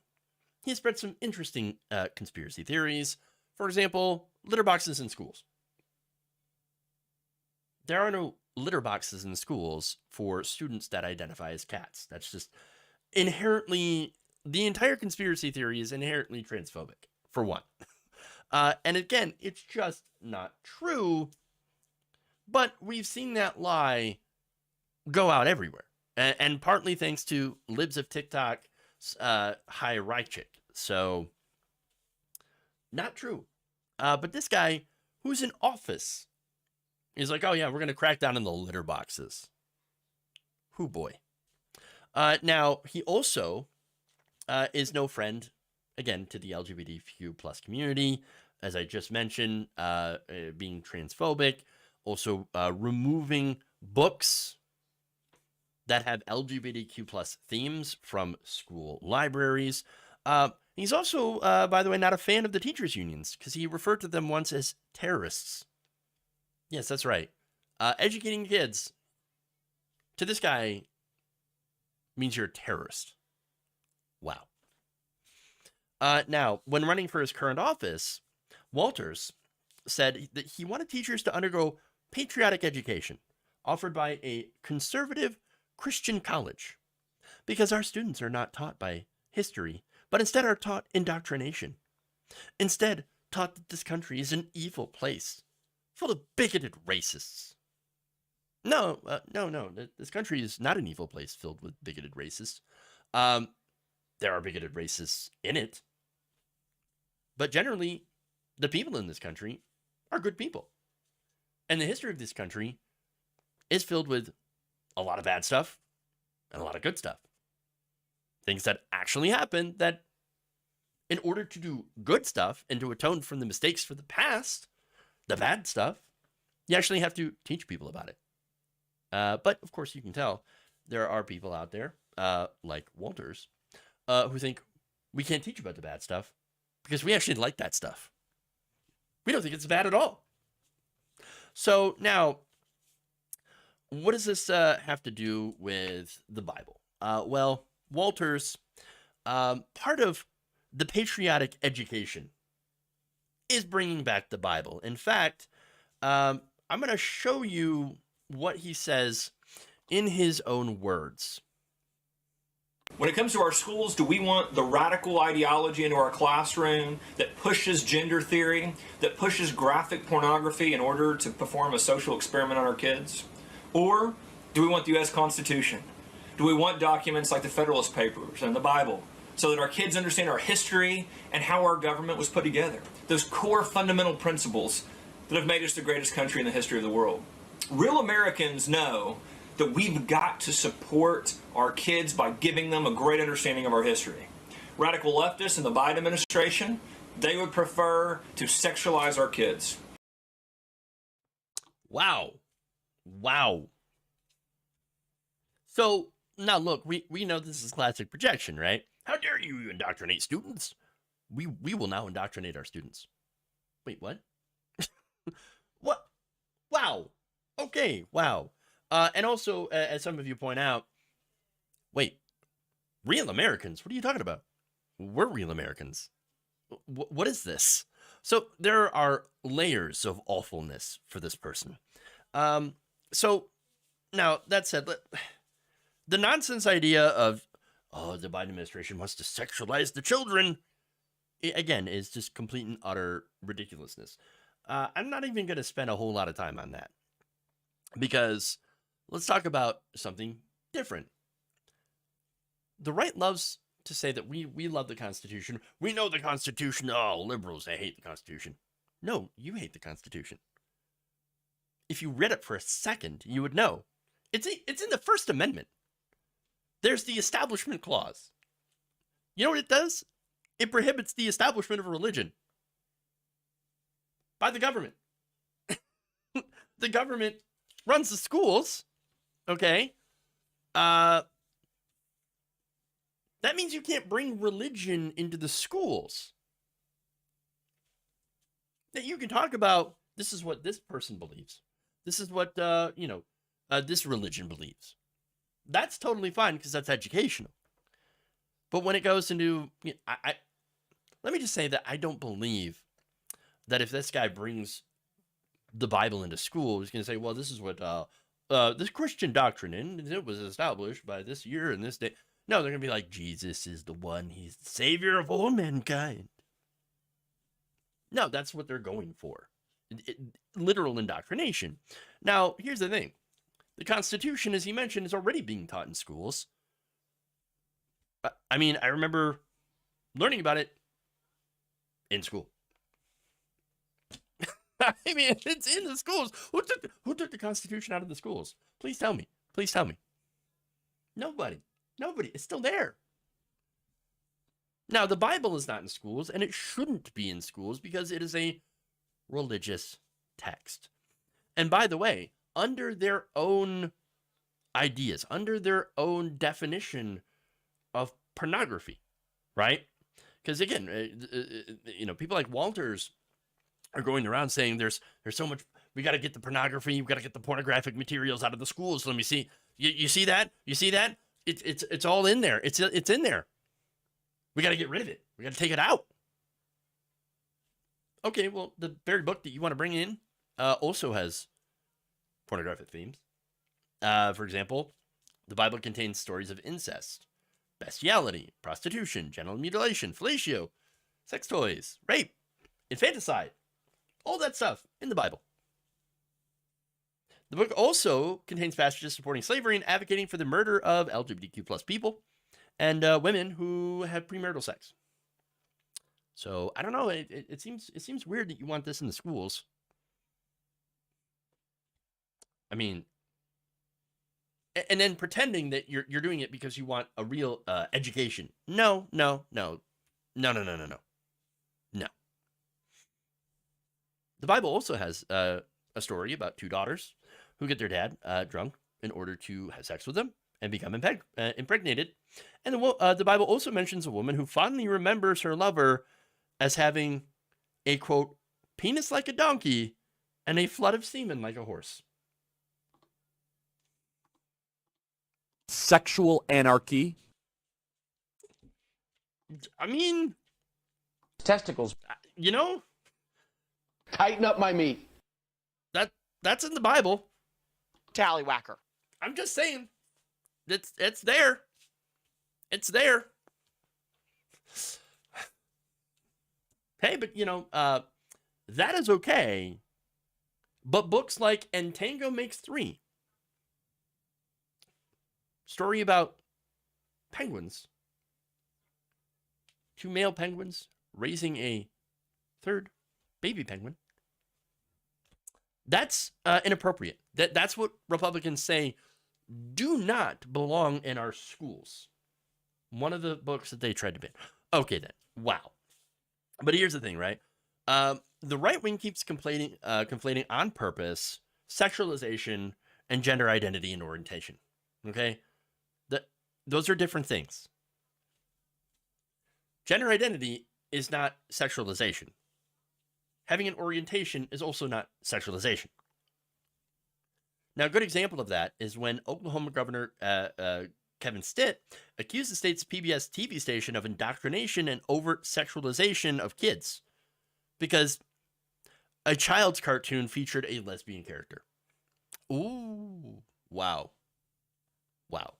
He has spread some interesting conspiracy theories. For example, litter boxes in schools. There are no litter boxes in schools for students that identify as cats. That's just inherently, the entire conspiracy theory is inherently transphobic, for one. And again, it's just not true, but we've seen that lie go out everywhere. And partly thanks to libs of TikTok, Hi Reichik. So, not true. But this guy, who's in office, is like, oh yeah, we're going to crack down on the litter boxes. Hoo boy. Now, he also is no friend, again, to the LGBTQ plus community. As I just mentioned, being transphobic, also removing books that have LGBTQ plus themes from school libraries. He's also, by the way, not a fan of the teachers' unions because he referred to them once as terrorists. Yes, that's right. Educating kids to this guy means you're a terrorist. Wow. Now, when running for his current office, Walters said that he wanted teachers to undergo patriotic education offered by a conservative Christian college because our students are not taught by history, but instead are taught indoctrination. Instead, taught that this country is an evil place full of bigoted racists. No. This country is not an evil place filled with bigoted racists. There are bigoted racists in it. But generally, the people in this country are good people. And the history of this country is filled with a lot of bad stuff and a lot of good stuff. Things that actually happen that, in order to do good stuff and to atone from the mistakes for the past, the bad stuff, you actually have to teach people about it. But, of course, you can tell there are people out there, like Walters, who think we can't teach about the bad stuff because we actually like that stuff. We don't think it's bad at all. So now, what does this have to do with the Bible? Well, Walters, part of the patriotic education is bringing back the Bible. In fact, I'm going to show you what he says in his own words. When it comes to our schools, do we want the radical ideology into our classroom that pushes gender theory, that pushes graphic pornography in order to perform a social experiment on our kids? Or do we want the U.S. Constitution? Do we want documents like the Federalist Papers and the Bible so that our kids understand our history and how our government was put together? Those core fundamental principles that have made us the greatest country in the history of the world. Real Americans know that we've got to support our kids by giving them a great understanding of our history. Radical leftists in the Biden administration, they would prefer to sexualize our kids. Wow. So, now look, we know this is classic projection, right? How dare you indoctrinate students? We will now indoctrinate our students. Wait, what? What? Wow. Okay, wow. And also, as some of you point out, wait, real Americans? What are you talking about? We're real Americans. What is this? So there are layers of awfulness for this person. So now that said, the nonsense idea of, oh, the Biden administration wants to sexualize the children, again, is just complete and utter ridiculousness. I'm not even going to spend a whole lot of time on that because let's talk about something different. The right loves to say that we love the Constitution. We know the Constitution. Oh, liberals, they hate the Constitution. No, you hate the Constitution. If you read it for a second, you would know. It's in the First Amendment. There's the Establishment Clause. You know what it does? It prohibits the establishment of religion by the government. The government runs the schools, okay? That means you can't bring religion into the schools. That you can talk about, this is what this person believes. This is what, this religion believes. That's totally fine because that's educational. But when it goes into, let me just say that I don't believe that if this guy brings the Bible into school, he's going to say, well, this is what this Christian doctrine, and it was established by this year and this day. No, they're going to be like, Jesus is the one. He's the savior of all mankind. No, that's what they're going for. Literal indoctrination. Now, here's the thing. The Constitution, as he mentioned, is already being taught in schools. I mean, I remember learning about it in school. I mean, it's in the schools. Who took the Constitution out of the schools? Please tell me. Please tell me. Nobody. Nobody. It's still there. Now, the Bible is not in schools, and it shouldn't be in schools because it is a religious text. And by the way, under their own ideas, under their own definition of pornography, right? Because again, people like Walters are going around saying there's so much, we got to get the pornography, we got to get the pornographic materials out of the schools. Let me see. You see that? You see that? It's all in there. It's in there. We got to get rid of it. We got to take it out. Okay, well, the very book that you want to bring in also has pornographic themes. For example, the Bible contains stories of incest, bestiality, prostitution, genital mutilation, fellatio, sex toys, rape, infanticide, all that stuff in the Bible. The book also contains passages supporting slavery and advocating for the murder of LGBTQ plus people and women who have premarital sex. So I don't know. It seems weird that you want this in the schools. I mean, and then pretending that you're doing it because you want a real education. No. The Bible also has a story about two daughters who get their dad drunk in order to have sex with them and become impregnated. And the Bible also mentions a woman who fondly remembers her lover as having a, quote, penis like a donkey and a flood of semen like a horse. Sexual anarchy. I mean, testicles. Tighten up my meat. That's in the Bible. Tallywhacker. I'm just saying. It's there. It's there. Hey, but that is okay. But books like And Tango Makes Three, story about penguins, two male penguins raising a third baby penguin. That's inappropriate. That's what Republicans say do not belong in our schools. One of the books that they tried to ban. Okay, then. Wow. But here's the thing, right? The right wing keeps conflating on purpose sexualization and gender identity and orientation. Okay? Those are different things. Gender identity is not sexualization. Having an orientation is also not sexualization. Now, a good example of that is when Oklahoma Governor Kevin Stitt accused the state's PBS TV station of indoctrination and overt sexualization of kids because a child's cartoon featured a lesbian character. Ooh, wow. Wow.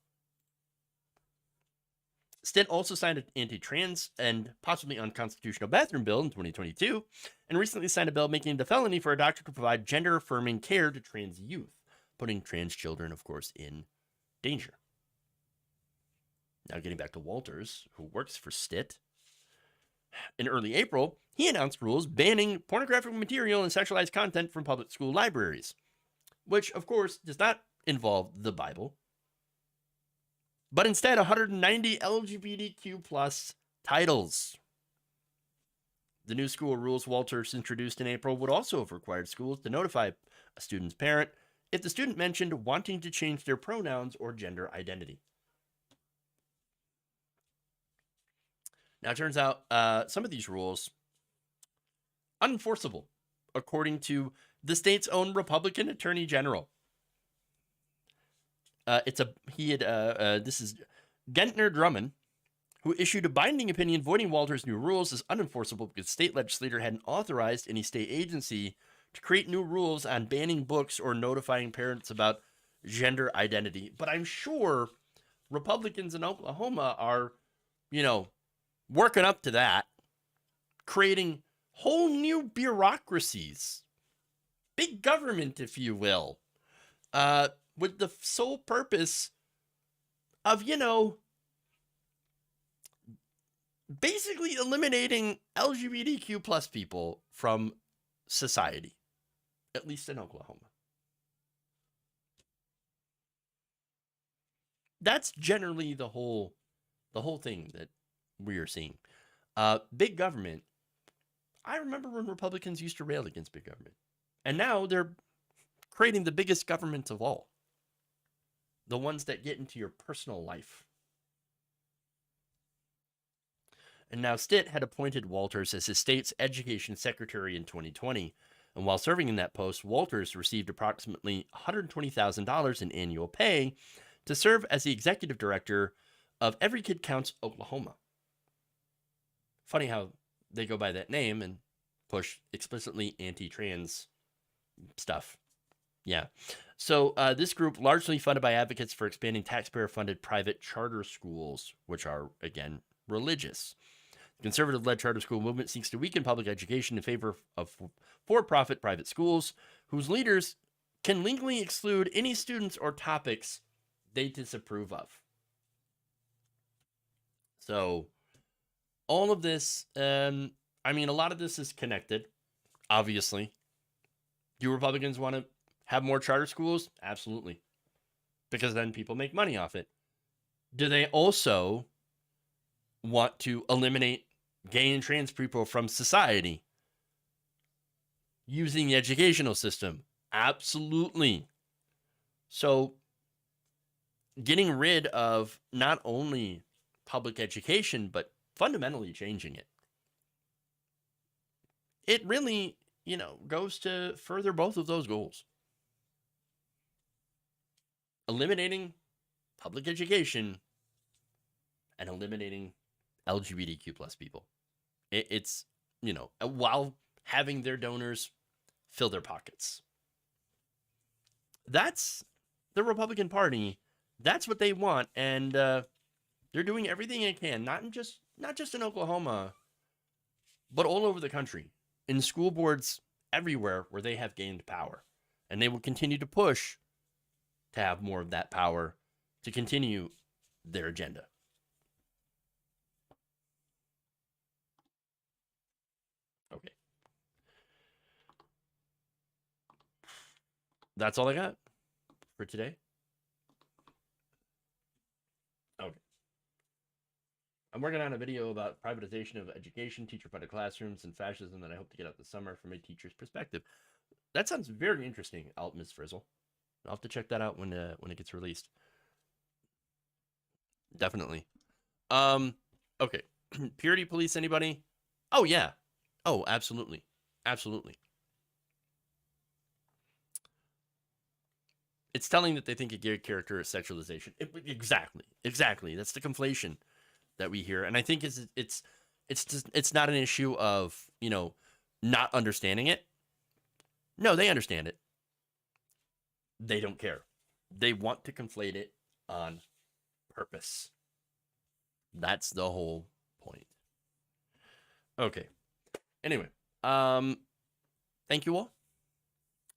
Stitt also signed an anti-trans and possibly unconstitutional bathroom bill in 2022, and recently signed a bill making it a felony for a doctor to provide gender-affirming care to trans youth, putting trans children, of course, in danger. Now, getting back to Walters, who works for Stitt. In early April, he announced rules banning pornographic material and sexualized content from public school libraries, which, of course, does not involve the Bible, but instead 190 LGBTQ plus titles. The new school rules Walters introduced in April would also have required schools to notify a student's parent if the student mentioned wanting to change their pronouns or gender identity. Now, it turns out some of these rules unenforceable, according to the state's own Republican Attorney General. This is Gentner Drummond, who issued a binding opinion voiding Walters' new rules as unenforceable because state legislator hadn't authorized any state agency to create new rules on banning books or notifying parents about gender identity. But I'm sure Republicans in Oklahoma are, working up to that, creating whole new bureaucracies, big government, if you will, with the sole purpose of, basically eliminating LGBTQ plus people from society, at least in Oklahoma. That's generally the whole thing that we are seeing. Big government. I remember when Republicans used to rail against big government, and now they're creating the biggest government of all. The ones that get into your personal life. And now Stitt had appointed Walters as his state's education secretary in 2020. And while serving in that post, Walters received approximately $120,000 in annual pay to serve as the executive director of Every Kid Counts Oklahoma. Funny how they go by that name and push explicitly anti-trans stuff. Yeah. So this group, largely funded by advocates for expanding taxpayer-funded private charter schools, which are, again, religious. The conservative-led charter school movement seeks to weaken public education in favor of for-profit private schools, whose leaders can legally exclude any students or topics they disapprove of. So all of this, a lot of this is connected, obviously. Do Republicans want to have more charter schools? Absolutely. Because then people make money off it. Do they also want to eliminate gay and trans people from society using the educational system? Absolutely. So getting rid of not only public education, but fundamentally changing it. It really, goes to further both of those goals. Eliminating public education and eliminating LGBTQ plus people. It's, while having their donors fill their pockets. That's the Republican Party. That's what they want. And they're doing everything they can, not just in Oklahoma, but all over the country, in school boards everywhere where they have gained power. And they will continue to push to have more of that power to continue their agenda. Okay. That's all I got for today. Okay. I'm working on a video about privatization of education, teacher-funded classrooms, and fascism that I hope to get out this summer from a teacher's perspective. That sounds very interesting, Miss Frizzle. I'll have to check that out when it gets released. Definitely. Okay. Purity police, anybody? Oh, yeah. Oh, absolutely. Absolutely. It's telling that they think a gay character is sexualization. Exactly. That's the conflation that we hear. And I think it's not an issue of, not understanding it. No, they understand it. They don't care. They want to conflate it on purpose. That's the whole point. Okay. Anyway, thank you all.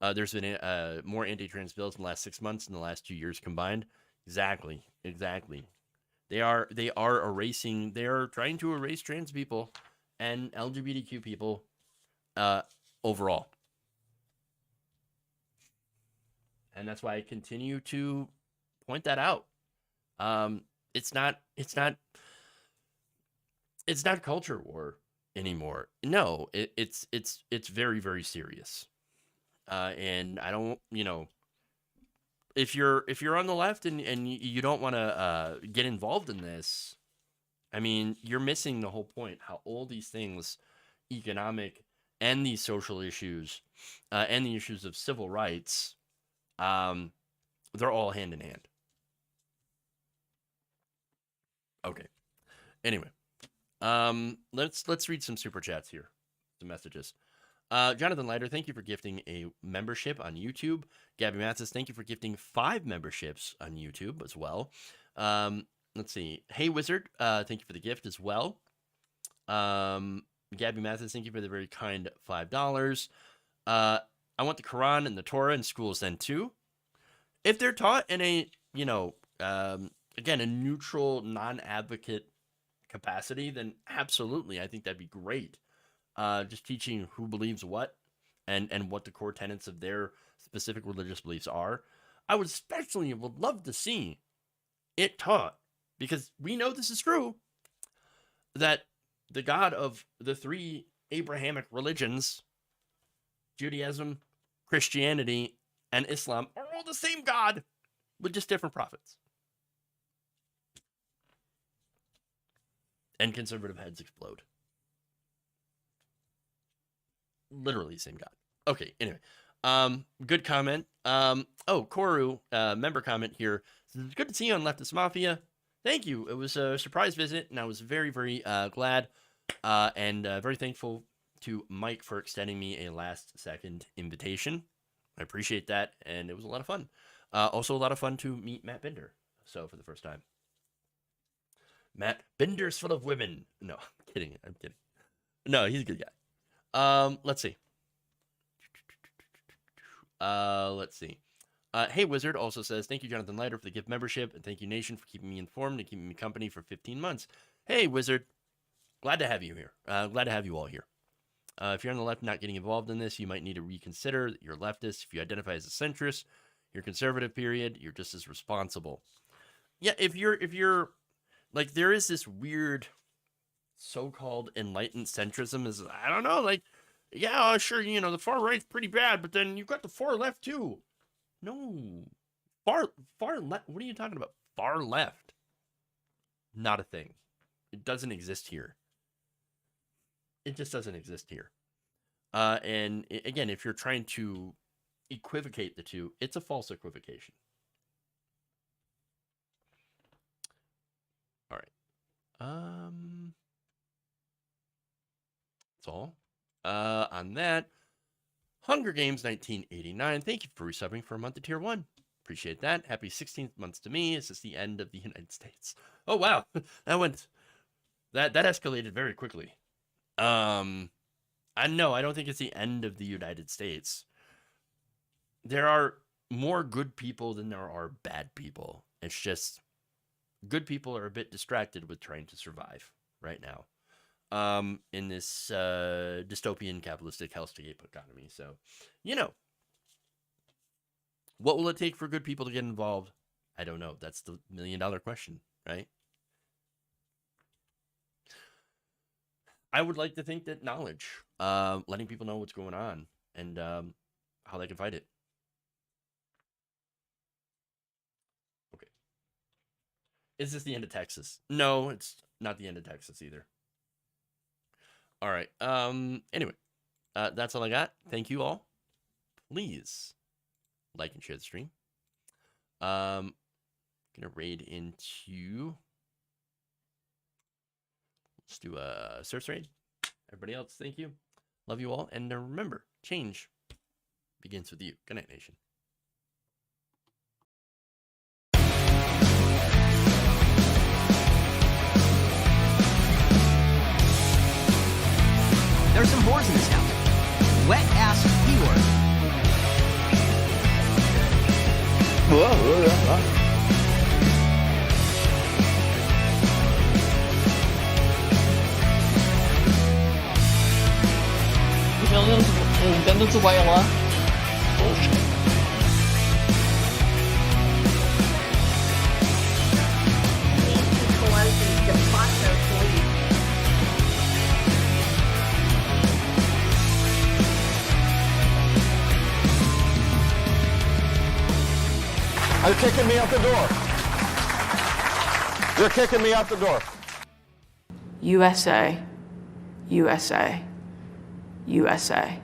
There's been more anti-trans bills in the last 6 months than the last 2 years combined. Exactly. They are trying to erase trans people and LGBTQ people overall. And that's why I continue to point that out. It's not culture war anymore. No, it's very, very serious. And I don't, if you're on the left and you don't want to get involved in this, you're missing the whole point. How all these things, economic and these social issues, and the issues of civil rights, they're all hand in hand. Okay. Anyway, let's read some super chats here, some messages. Jonathan Leiter, thank you for gifting a membership on YouTube. Gabby Mathis, thank you for gifting 5 memberships on YouTube as well. Let's see. Hey Wizard, thank you for the gift as well. Gabby Mathis, thank you for the very kind $5. I want the Quran and the Torah in schools then too. If they're taught in a, again, a neutral, non-advocate capacity, then absolutely, I think that'd be great. Just teaching who believes what and what the core tenets of their specific religious beliefs are. I would love to see it taught, because we know this is true, that the God of the 3 Abrahamic religions, Judaism, Christianity, and Islam, are all the same God with just different prophets. And conservative heads explode. Literally same God. Okay, anyway. Good comment. Koru, member comment here. It's good to see you on Leftist Mafia. Thank you. It was a surprise visit, and I was very, very glad and very thankful to Mike for extending me a last-second invitation. I appreciate that, and it was a lot of fun. Also a lot of fun to meet Matt Binder, so for the first time. Matt Binder's full of women. No, I'm kidding. No, he's a good guy. Let's see. Hey Wizard also says, thank you Jonathan Leiter for the gift membership, and thank you Nation for keeping me informed and keeping me company for 15 months. Hey Wizard, glad to have you here. Glad to have you all here. If you're on the left not getting involved in this, you might need to reconsider that you're leftist. If you identify as a centrist, you're conservative, period, you're just as responsible. Yeah, if you're like, there is this weird so-called enlightened centrism is, I don't know, like, yeah, sure, the far right's pretty bad, but then you've got the far left too. No. Far left, what are you talking about? Far left. Not a thing. It doesn't exist here. It just doesn't exist here. And again, if you're trying to equivocate the two, it's a false equivocation. All right. That's all. On that, Hunger Games 1989. Thank you for resubbing for a month of Tier 1. Appreciate that. Happy 16th months to me. Is this the end of the United States? Oh, wow. That escalated very quickly. I don't think it's the end of the United States. There are more good people than there are bad people. It's just good people are a bit distracted with trying to survive right now. In this dystopian capitalistic hellscape economy. So, what will it take for good people to get involved? I don't know. That's the $1 million question, right? I would like to think that knowledge, letting people know what's going on and how they can fight it. Okay. Is this the end of Texas? No, it's not the end of Texas either. All right. Anyway, that's all I got. Thank you all. Please like and share the stream. Gonna raid into. Let's do a search raid. Everybody else, thank you. Love you all. And remember, change begins with you. Good night, Nation. There's some whores in this house. Wet ass P-word. Bullshit. They're kicking me out the door. They're kicking me out the door. USA, USA, USA.